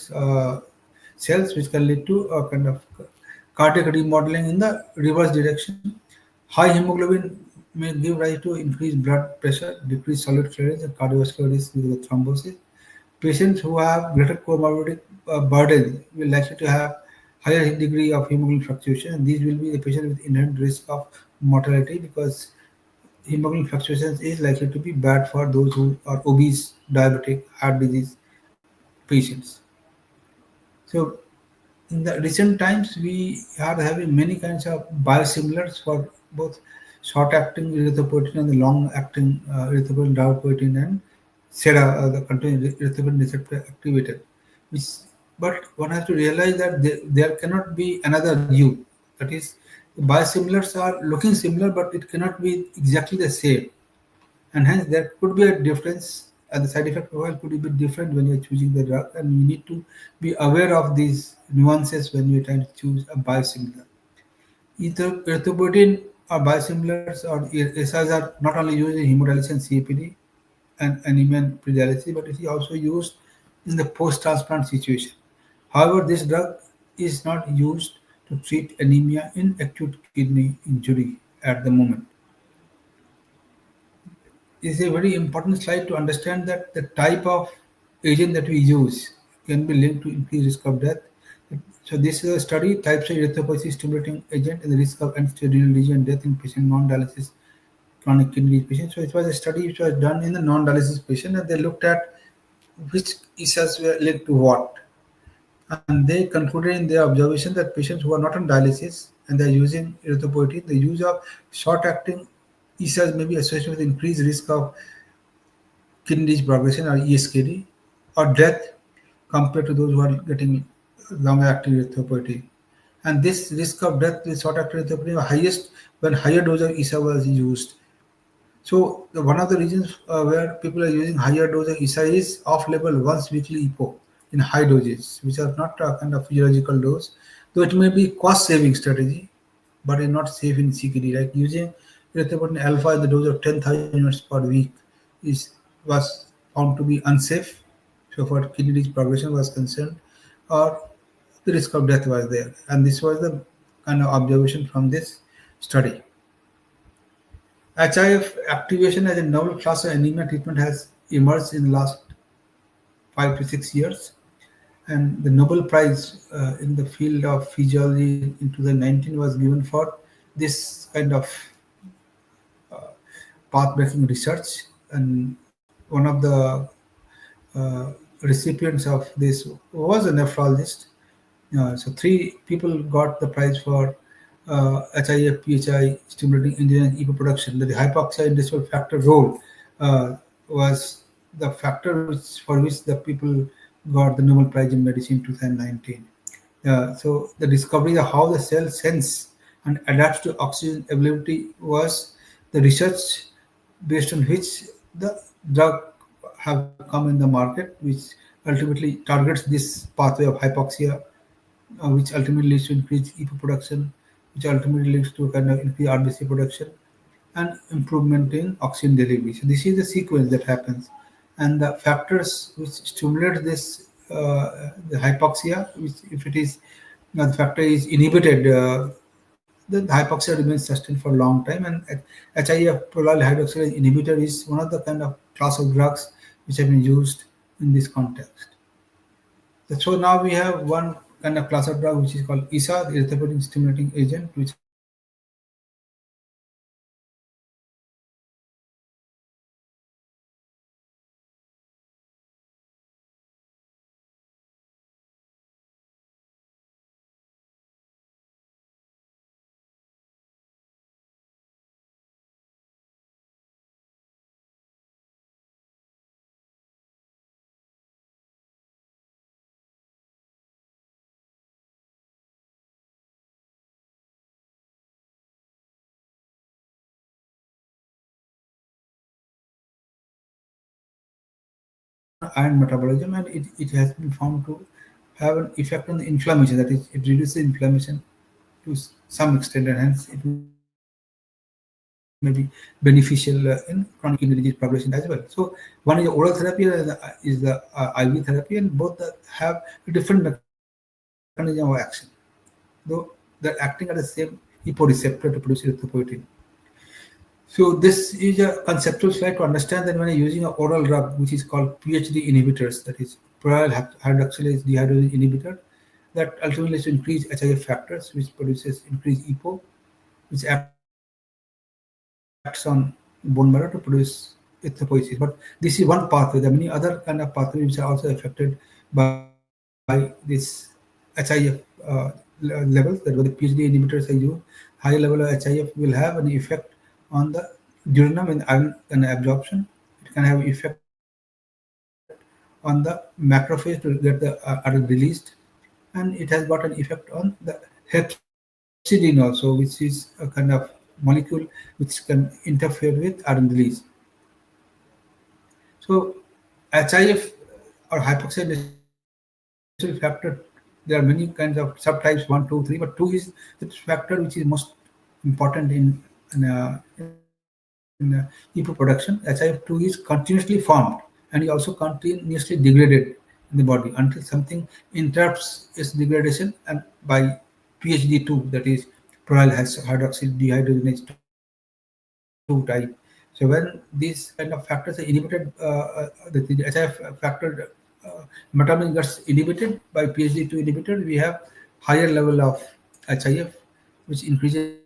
cells, which can lead to a kind of cardiac remodeling in the reverse direction. High hemoglobin may give rise to increased blood pressure, decreased solid clearance, and cardiovascular risk due to thrombosis. Patients who have greater comorbid burden will likely to have higher degree of hemoglobin fluctuation, and these will be the patient with inherent risk of mortality because hemoglobin fluctuations is likely to be bad for those who are obese, diabetic, heart disease patients. So in the recent times, we are having many kinds of biosimilars for both short-acting erythropoietin and the long-acting erythropoietin, darbepoetin, and SERA, the continuous erythropoietin receptor activator. Which, but one has to realize that there cannot be another you. That is, the biosimilars are looking similar, but it cannot be exactly the same, and hence there could be a difference, and the side effect profile could be different when you're choosing the drug, and you need to be aware of these nuances when you're trying to choose a biosimilar. Either erythropoietin or biosimilars or SIs are not only used in hemodialysis and CAPD and anemia pre-dialysis, but it is also used in the post-transplant situation. However, this drug is not used to treat anemia in acute kidney injury at the moment. Is a very important slide to understand that the type of agent that we use can be linked to increased risk of death. So this is a study, types of erythropoiesis stimulating agent and the risk of end-stage renal disease and death in patient non-dialysis chronic kidney disease patients. So it was a study which was done in the non-dialysis patient, and they looked at which ESAs were linked to what. And they concluded in their observation that patients who are not on dialysis and they're using erythropoietin, the use of short-acting ESAs may be associated with increased risk of kidney disease progression or ESKD or death compared to those who are getting long-acting erythropoietin. And this risk of death with short-acting erythropoietin was highest when higher dose of ESA was used. So one of the reasons where people are using higher dose of ESA is off-label once weekly EPO in high doses, which are not a kind of physiological dose, though it may be cost-saving strategy, but it's not safe in CKD. Like using erythropoietin alpha in the dose of 10,000 units per week is was found to be unsafe. So for kidney disease progression was concerned, or the risk of death was there, and this was the kind of observation from this study. HIF activation as a novel class of anemia treatment has emerged in the last 5 to 6 years, and the Nobel Prize in the field of physiology in 2019 was given for this kind of path-breaking research. And one of the uh, recipients of this was a nephrologist. So three people got the prize for HIF PHI stimulating engine and production. The hypoxia inducible factor role was the factor for which the people got the Nobel Prize in Medicine 2019. So the discovery of how the cell sense and adapts to oxygen availability was the research based on which the drug have come in the market, which ultimately targets this pathway of hypoxia, which ultimately leads to increased EPO production, which ultimately leads to kind of increased RBC production and improvement in oxygen delivery. So this is the sequence that happens, and the factors which stimulate this the hypoxia, which if it is the factor is inhibited, the hypoxia remains sustained for a long time, and HIF prolyl hydroxylase inhibitor is one of the kind of class of drugs which have been used in this context. So now we have one kind of class of drug which is called ESA, the erythropoietin stimulating agent, which has been used in the non-dialysis patient. So iron metabolism, and it has been found to have an effect on the inflammation. That is, it reduces inflammation to some extent, and hence it may be beneficial in chronic kidney disease progression as well. So one is the oral therapy, and is the IV therapy, and both have a different mechanism of action, though they're acting at the same EPO receptor to produce erythropoietin. So this is a conceptual slide to understand that when you're using an oral drug, which is called PhD inhibitors, that is pyrrole hydroxylase dehydrogenase inhibitor, that ultimately is to increase HIF factors, which produces increased EPO, which acts on bone marrow to produce erythropoiesis. But this is one pathway. There are many other kind of pathways which are also affected by this HIF levels. That when the PhD inhibitors are used, higher level of HIF will have an effect on the duodenum and iron and absorption. It can have effect on the macrophage to get the iron released, and it has got an effect on the hepcidin also, which is a kind of molecule which can interfere with iron release. So HIF or hypoxia initial factor, there are many kinds of subtypes 1, 2, 3, but 2 is the factor which is most important in EPO production. HIF2 is continuously formed, and is also continuously degraded in the body until something interrupts its degradation and by PhD2, that is pyrrole hydroxyl dehydrogenase 2 type. So when these kind of factors are inhibited, the HIF factor metabolism gets inhibited by PhD2 inhibitor, we have higher level of HIF, which increases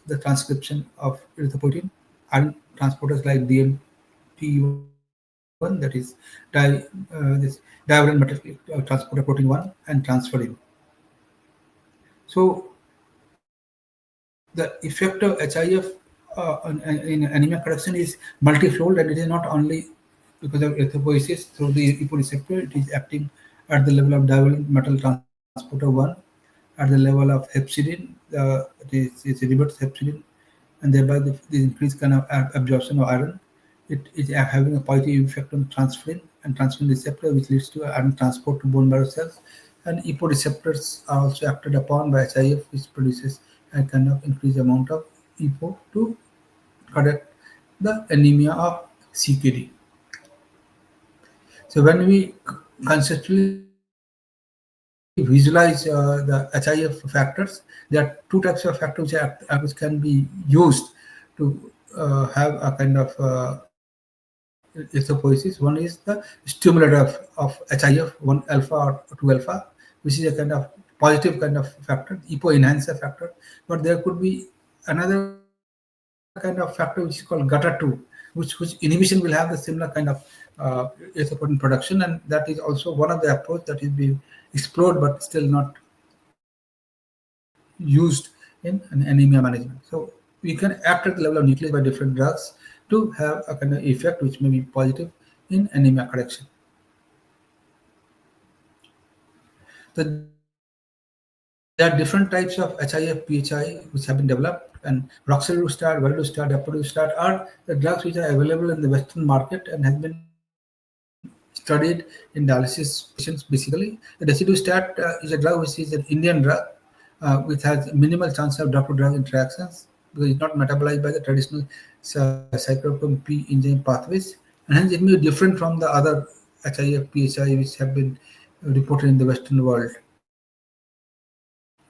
the transcription of erythropoietin, iron transporters like DMT1, that is this diavalent transporter protein 1, and transferrin. So the effect of HIF in anemia correction is multifold, and it is not only because of erythropoiesis through the EPO receptor. It is acting at the level of divalent metal transporter 1, at the level of hepcidin, it inhibits hepcidin, and thereby the increased kind of absorption of iron. It is having a positive effect on transferrin and transferrin receptor, which leads to iron transport to bone marrow cells. And EPO receptors are also acted upon by HIF, which produces a kind of increased amount of EPO to correct the anemia of CKD. So when we conceptually visualize the HIF factors, there are two types of factors which can be used to have a kind of erythropoiesis. One is the stimulator of HIF, 1 alpha or 2 alpha, which is a kind of positive kind of factor, EPO enhancer factor. But there could be another kind of factor which is called GATA2, which inhibition will have the similar kind of erythropoietin production, and that is also one of the approach that is being explored but still not used in an anemia management. So we can act at the level of nucleus by different drugs to have a kind of effect which may be positive in anemia correction. So there are different types of HIF-PHI which have been developed, and roxadustat, valdostat, daprodustat are the drugs which are available in the Western market and has been studied in dialysis patients. Basically, the desidustat is a drug which is an Indian drug, which has minimal chance of drug-to-drug interactions because it's not metabolized by the traditional cyclochrome P enzyme pathways, and hence it may be different from the other HIF, PHI which have been reported in the Western world.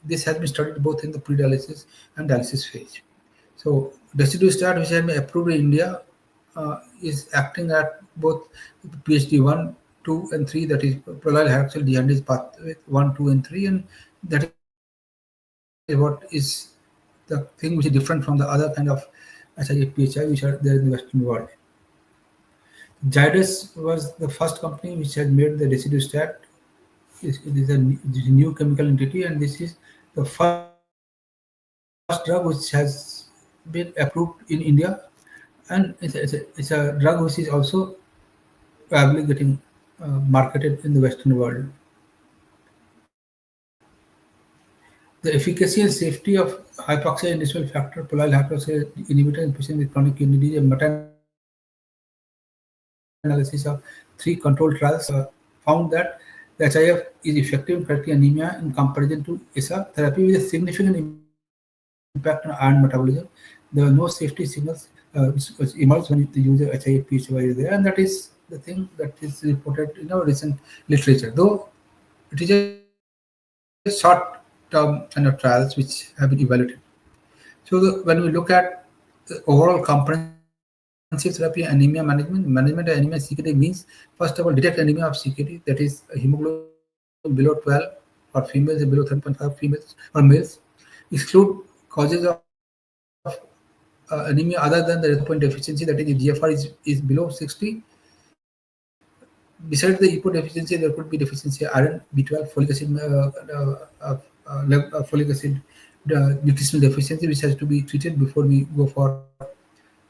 This has been studied both in the pre-dialysis and dialysis phase. So desidustat, which has been approved in India, is acting at both PhD 1, 2, and 3, that is pyrrole hydroxyl dehydrase pathway 1, 2, and 3, and that is what is the thing which is different from the other kind of HIF-PHI which are there in the Western world. Zydus was the first company which had made the desidustat. It is a new chemical entity, and this is the first drug which has been approved in India, and it's a drug which is also probably getting marketed in the Western world. The efficacy and safety of hypoxia inducible factor pyrrole hydroxylase inhibitor in patients with chronic kidney disease and meta-analysis showed that meta-analysis of 3 controlled trials found that the HIF is effective in correcting anemia in comparison to ESA therapy with a significant impact on iron metabolism. There were no safety signals which emerged when the use of HIF PHY is there, and that is the thing that is reported in our recent literature. Though it is a short-term kind of trials which have been evaluated. So when we look at the overall comprehensive therapy, anemia management of anemia CKD means, first of all, detect anemia of CKD, that is hemoglobin below 12 for females and below 13.5 females or males. Exclude causes of anemia other than the erythropoietin deficiency, that is if GFR is below 60. Besides the EPO deficiency, there could be deficiency iron, B12, folic acid, folic acid nutritional deficiency, which has to be treated before we go for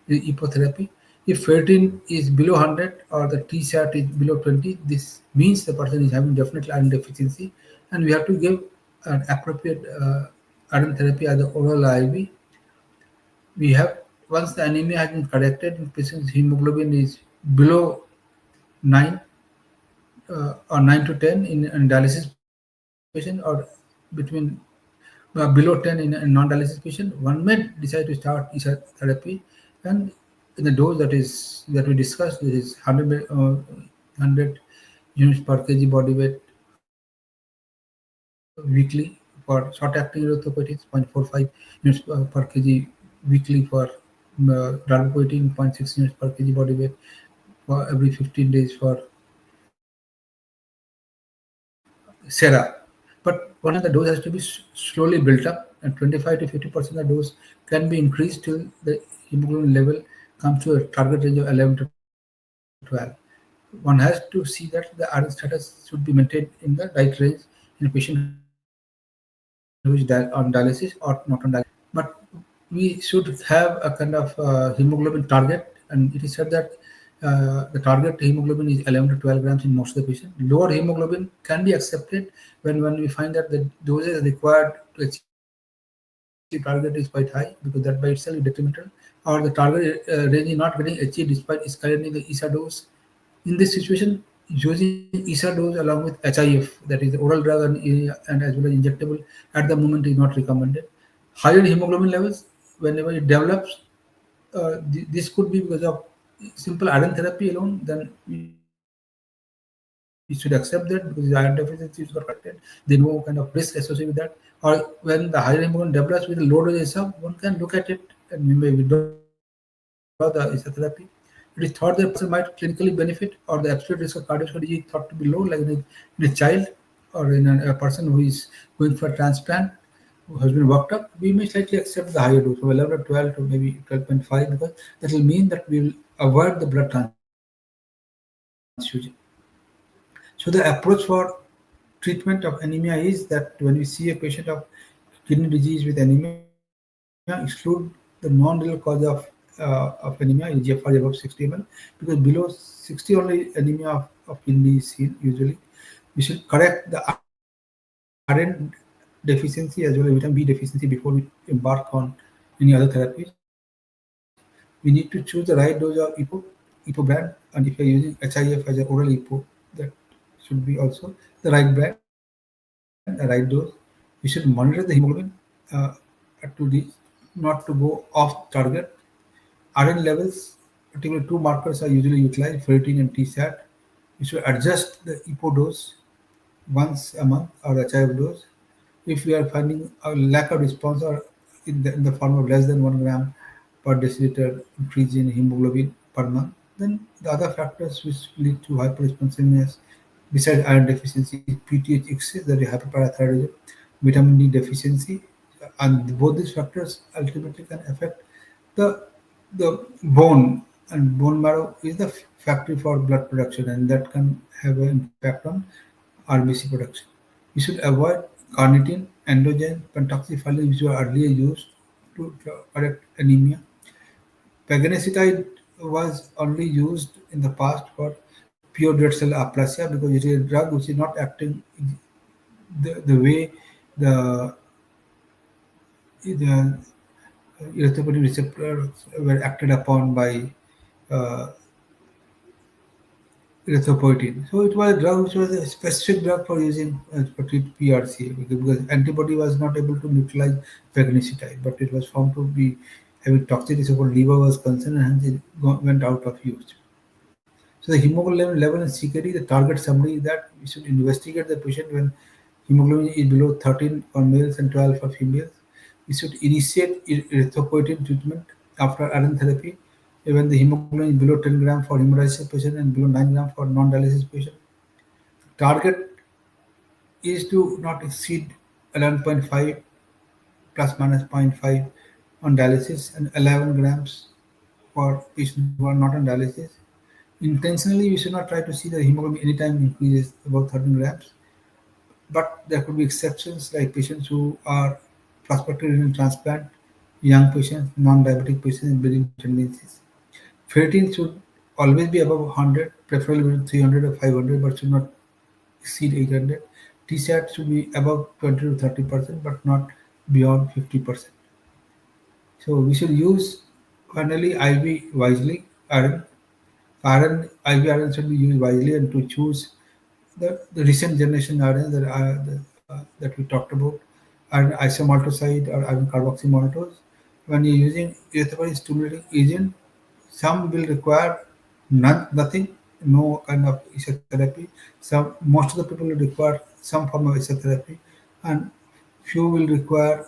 the EPO therapy. If ferritin is below 100 or the T-SAT is below 20, this means the person is having definitely iron deficiency, and we have to give an appropriate iron therapy as the oral IV. We have, once the anemia has been corrected in patient's hemoglobin is below 9 or 9 to 10 in dialysis patient, or between below 10 in a non-dialysis patient, one may decide to start ESA therapy, and in the dose that we discussed, this is 100 units per kg body weight weekly. For short-acting erythropoietin, 0.45 units per kg weekly. For darbepoetin, 0.6 units per kg body weight for every 15 days for Sera. But one hand, the dose has to be slowly built up, and 25 to 50% of the dose can be increased till the hemoglobin level comes to a target range of 11 to 12. One has to see that the iron status should be maintained in the right range in a patient who is on dialysis or not on dialysis. But we should have a kind of hemoglobin target, and it is said that the target hemoglobin is 11 to 12 grams in most of the patients. Lower hemoglobin can be accepted when we find that the doses required to achieve target is quite high, because that by itself is detrimental, or the target range is not getting achieved despite escalating the ESA dose. In this situation, using ESA dose along with HIF, that is the oral drug and as well as injectable, at the moment is not recommended. Higher hemoglobin levels, whenever it develops, this could be because of simple iron therapy alone, then we should accept that because the iron deficiency is got corrected. They know what kind of risk associated with that. Or when the higher hemoglobin develops with a low dose itself, one can look at it and we may withdraw the ISA therapy. It is thought that person might clinically benefit, or the absolute risk of cardiovascular disease is thought to be low, like in a child or in a person who is going for a transplant who has been worked up. We may slightly accept the higher dose from 11 to 12 to maybe 12.5, because that will mean that we will avoid the blood transfusion. So the approach for treatment of anemia is that when we see a patient of kidney disease with anemia, exclude the non-renal cause of anemia, GFR above 60 ml, because below 60 only anemia of kidney is seen usually. We should correct the iron deficiency as well as vitamin B deficiency before we embark on any other therapies. We need to choose the right dose of EPO brand, and if you're using HIF as an oral EPO, that should be also the right brand, a right dose. We should monitor the hemoglobin to not to go off target. Iron levels, particularly two markers are usually utilized, ferritin and T-SAT. We should adjust the EPO dose once a month, or the HIF dose. If we are finding a lack of response, or in the form of less than 1 gram per deciliter increase in hemoglobin per month, then the other factors which lead to hyperresponsiveness, besides iron deficiency, PTH excess, that is hyperparathyroidism, vitamin D deficiency, and both these factors ultimately can affect the bone, and bone marrow is the factory for blood production, and that can have an impact on RBC production. We should avoid carnitine, androgen, pentoxyphylline, which were earlier used to correct anemia. Paganicetide was only used in the past for pure red cell aplasia, because it is a drug which is not acting the way the erythropoietin receptors were acted upon by uh, erythropoietin. So it was a drug which was a specific drug for using for treat PRCA because antibody was not able to neutralize phagocytide, but it was found to be having toxicity, so liver was concerned and hence it went out of use. So the hemoglobin level in CKD, the target summary is that we should investigate the patient when hemoglobin is below 13 for males and 12 for females. We should initiate erythropoietin treatment after iron therapy when the hemoglobin is below 10 gram for hemodialysis patient and below 9 gram for non-dialysis patient. Target is to not exceed 11.5 plus minus zero point 0.5 on dialysis and 11 grams for patients who are not on dialysis. Intentionally, we should not try to see the hemoglobin anytime increases above 13 grams, but there could be exceptions like patients who are prospective renal transplant, young patients, non-diabetic patients, and bleeding tendencies. Ferritin should always be above 100, preferably 300 or 500, but should not exceed 800. TSAT should be above 20 to 30%, but not beyond 50%. So we should use finally IV wisely, iron. IV iron should be used wisely and to choose the recent generation iron that we talked about, iron isomaltoside or iron carboxymaltose. When you're using erythropoietin stimulating agent, some will require nothing, no kind of ESA therapy. Most of the people will require some form of ESA therapy, and few will require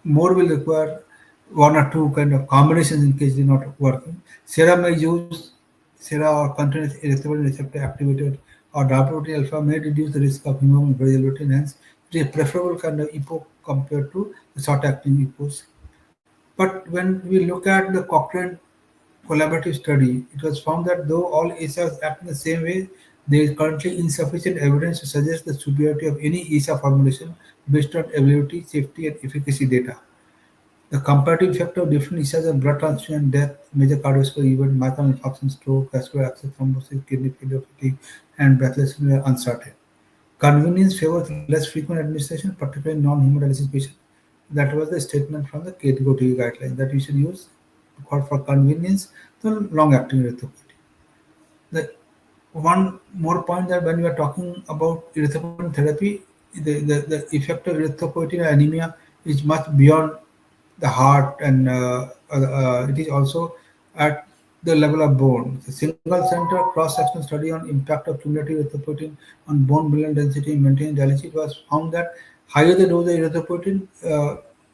more will require one or two kind of combinations in case they're not working. Sera may use Sera or continuous erythropoietin receptor activated or diabetic alpha may reduce the risk of hemoglobin variability and hence it is a preferable kind of EPO compared to the short-acting EPOs. But when we look at the Cochrane collaborative study, it was found that though all ESAs act in the same way, there is currently insufficient evidence to suggest the superiority of any ESA formulation based on availability, safety, and efficacy data. The comparative effect of different ESAs on blood transfusion, death, major cardiovascular event, mitral infarction, stroke, vascular access thrombosis, kidney failure, fatigue, and breathlessness were uncertain. Convenience favors less frequent administration, particularly non-hemodialysis patients. That was the statement from the KDOT guidelines that we should use for convenience the long-acting erythropoietin. The one more point that when we are talking about erythropoietin therapy, the effect of erythropoietin anemia is much beyond the heart and it is also at the level of bone. The single center cross-sectional study on impact of cumulative erythropoietin on bone mineral density in maintaining dialysis was found that higher the dose of erythropoietin,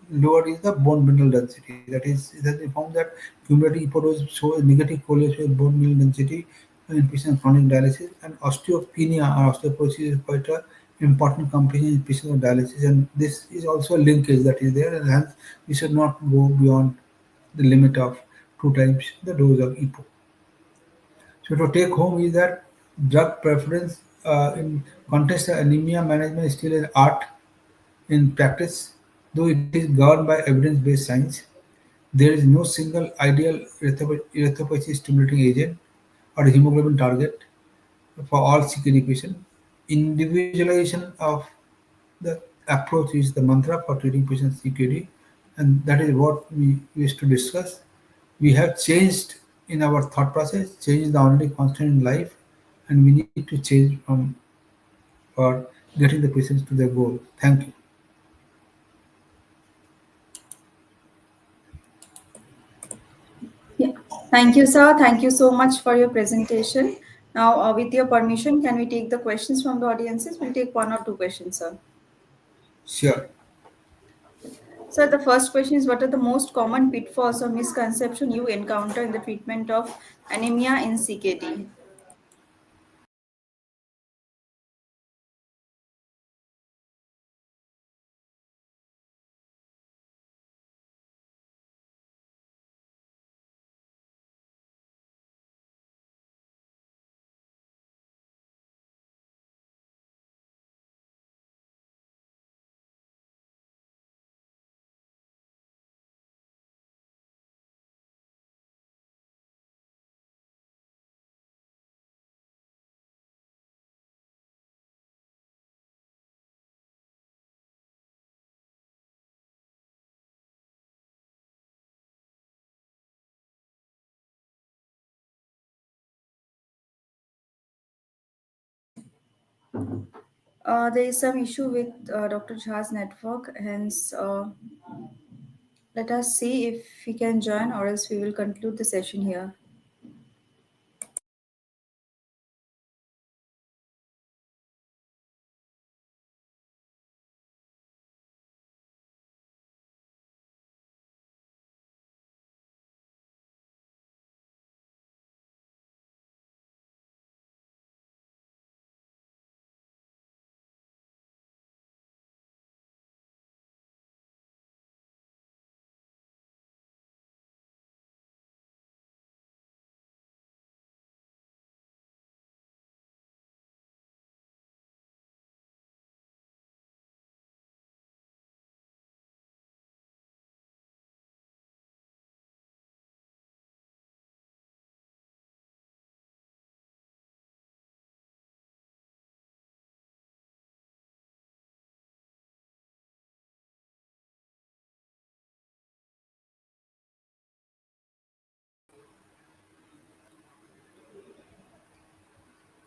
lower is the bone mineral density. That is, it has been found that cumulative EPO dose shows a negative correlation with bone mineral density in patients on chronic dialysis, and osteopenia or osteoporosis is quite a important complication in patients of dialysis, and this is also a linkage that is there, and hence we should not go beyond the limit of two times the dose of EPO. So to take home is that drug preference in context of anemia management is still an art in practice, though it is governed by evidence-based science. There is no single ideal erythropoiesis stimulating agent or hemoglobin target for all CKD patients. Individualization of the approach is the mantra for treating patients CKD, and that is what we wish to discuss. We have changed in our thought process, changed the only constant in life, and we need to change from for getting the patients to their goal. Thank you. Yeah. Thank you, sir. Thank you so much for your presentation. Now, with your permission, can we take the questions from the audiences? We'll take one or two questions, sir. Sure. So the first question is, what are the most common pitfalls or misconception you encounter in the treatment of anemia in CKD? There is some issue with Dr. Jha's network, hence, let us see if he can join, or else we will conclude the session here.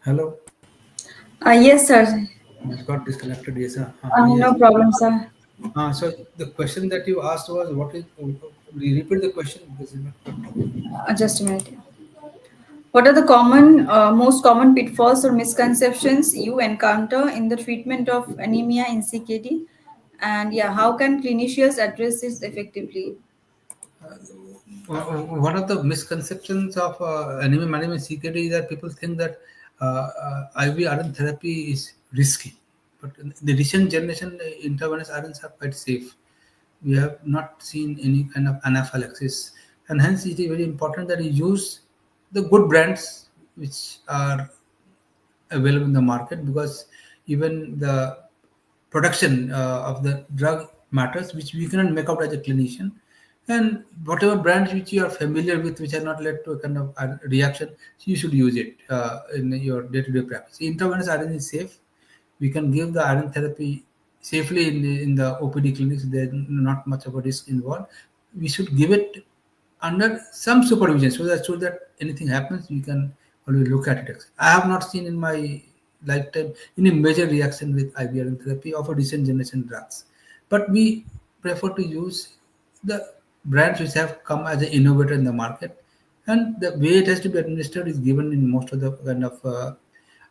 Hello. Yes, sir. It got disconnected. Yes, No yes. problem, sir. So the question that you asked was what is? Repeat the question because it's not got. Just a minute. What are the most common pitfalls or misconceptions you encounter in the treatment of anemia in CKD? And yeah, how can clinicians address this effectively? One of the misconceptions of anemia management CKD is that people think that IV iron therapy is risky, but the recent generation intravenous irons are quite safe. We have not seen any kind of anaphylaxis, and hence it is very important that you use the good brands which are available in the market, because even the production of the drug matters, which we cannot make out as a clinician. And whatever brands which you are familiar with, which are not led to a kind of a reaction, you should use it in your day-to-day practice. Intravenous iron is safe. We can give the iron therapy safely in the OPD clinics. There's not much of a risk involved. We should give it under some supervision, so that anything happens, we can always look at it. I have not seen in my lifetime any major reaction with IVRN therapy of a recent generation drugs, but we prefer to use the brands which have come as an innovator in the market, and the way it has to be administered is given in most of the kind of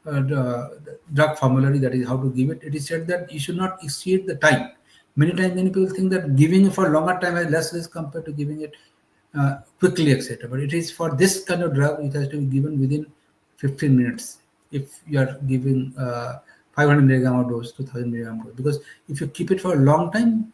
the drug formulary, that is how to give it. It is said that you should not exceed the time. Many people think that giving it for a longer time has less risk compared to giving it quickly, etc. But it is for this kind of drug, it has to be given within 15 minutes. If you are giving 500 milligram of dose to 1000 milligram dose, because if you keep it for a long time,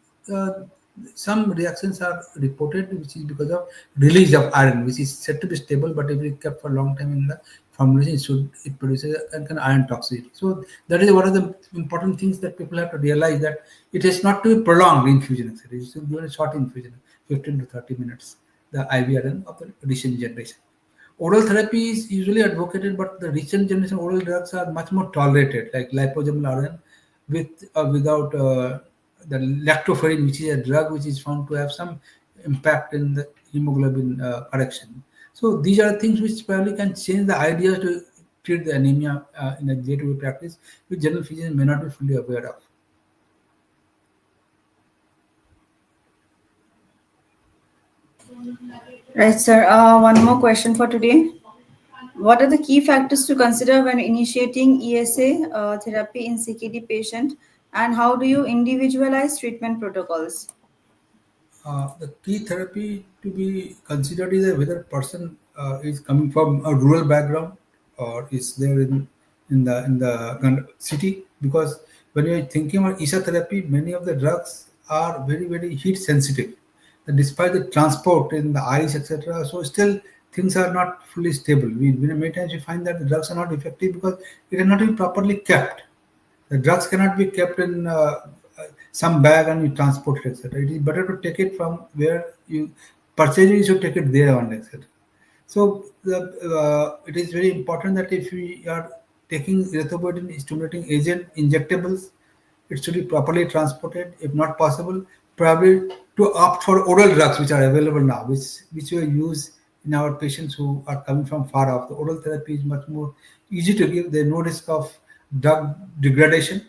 some reactions are reported, which is because of release of iron, which is said to be stable, but if it kept for a long time in the formulation, it produces a kind of iron toxicity. So that is one of the important things that people have to realize, that it is not to be prolonged infusion, etc. It should be a short infusion, 15 to 30 minutes, the IVRN of the recent generation. Oral therapy is usually advocated, but the recent generation oral drugs are much more tolerated, like liposomal iron with without the lactoferrin, which is a drug which is found to have some impact in the hemoglobin correction. So these are things which probably can change the idea to treat the anemia in a day-to-day practice, which general physicians may not be fully aware of. Right, sir. One more question for today. What are the key factors to consider when initiating ESA therapy in CKD patient, and how do you individualize treatment protocols? The key therapy to be considered is whether person is coming from a rural background or is there in the kind of city, because when you are thinking about ESA therapy, many of the drugs are very heat sensitive. And despite the transport in the ice, etc., so still things are not fully stable. Many times we find that the drugs are not effective because it is not been properly kept. The drugs cannot be kept in some bag and you transport it, etc. It is better to take it from where you purchase it. You should take it there only, etc. So it is very important that if we are taking erythropoietin stimulating agent injectables, it should be properly transported. If not possible, probably to opt for oral drugs which are available now, which we use in our patients who are coming from far off. The oral therapy is much more easy to give. There is no risk of drug degradation,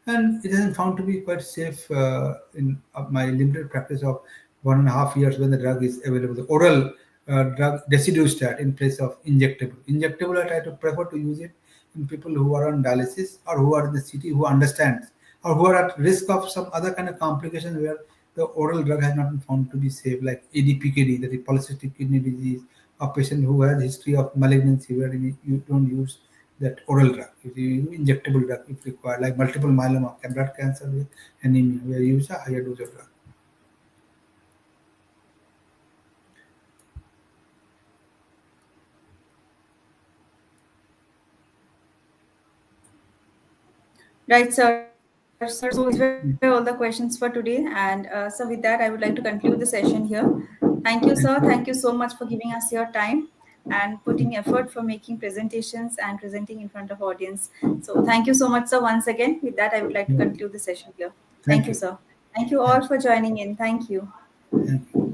and it has been found to be quite safe in my limited practice of 1.5 years when the drug is available. The oral drug desidustat in place of injectable. Injectable, I try to prefer to use it in people who are on dialysis or who are in the city who understands or who are at risk of some other kind of complications where the oral drug has not been found to be safe, like ADPKD, that is polycystic kidney disease, a patient who has history of malignancy where you don't use that oral drug. If you use injectable drug if required, like multiple myeloma, blood cancer with anemia, where you use a higher dose of drug. Right, sir. So these were all the questions for today. And so with that, I would like to conclude the session here. Thank you, sir. Thank Thank you. you so much for giving us your time and putting effort for making presentations and presenting in front of audience. So thank you so much, sir. Once again, with that, I would like to conclude the session here. Thank Thank you, you. sir. Thank you all Thank you. for joining in. Thank you. Thank you.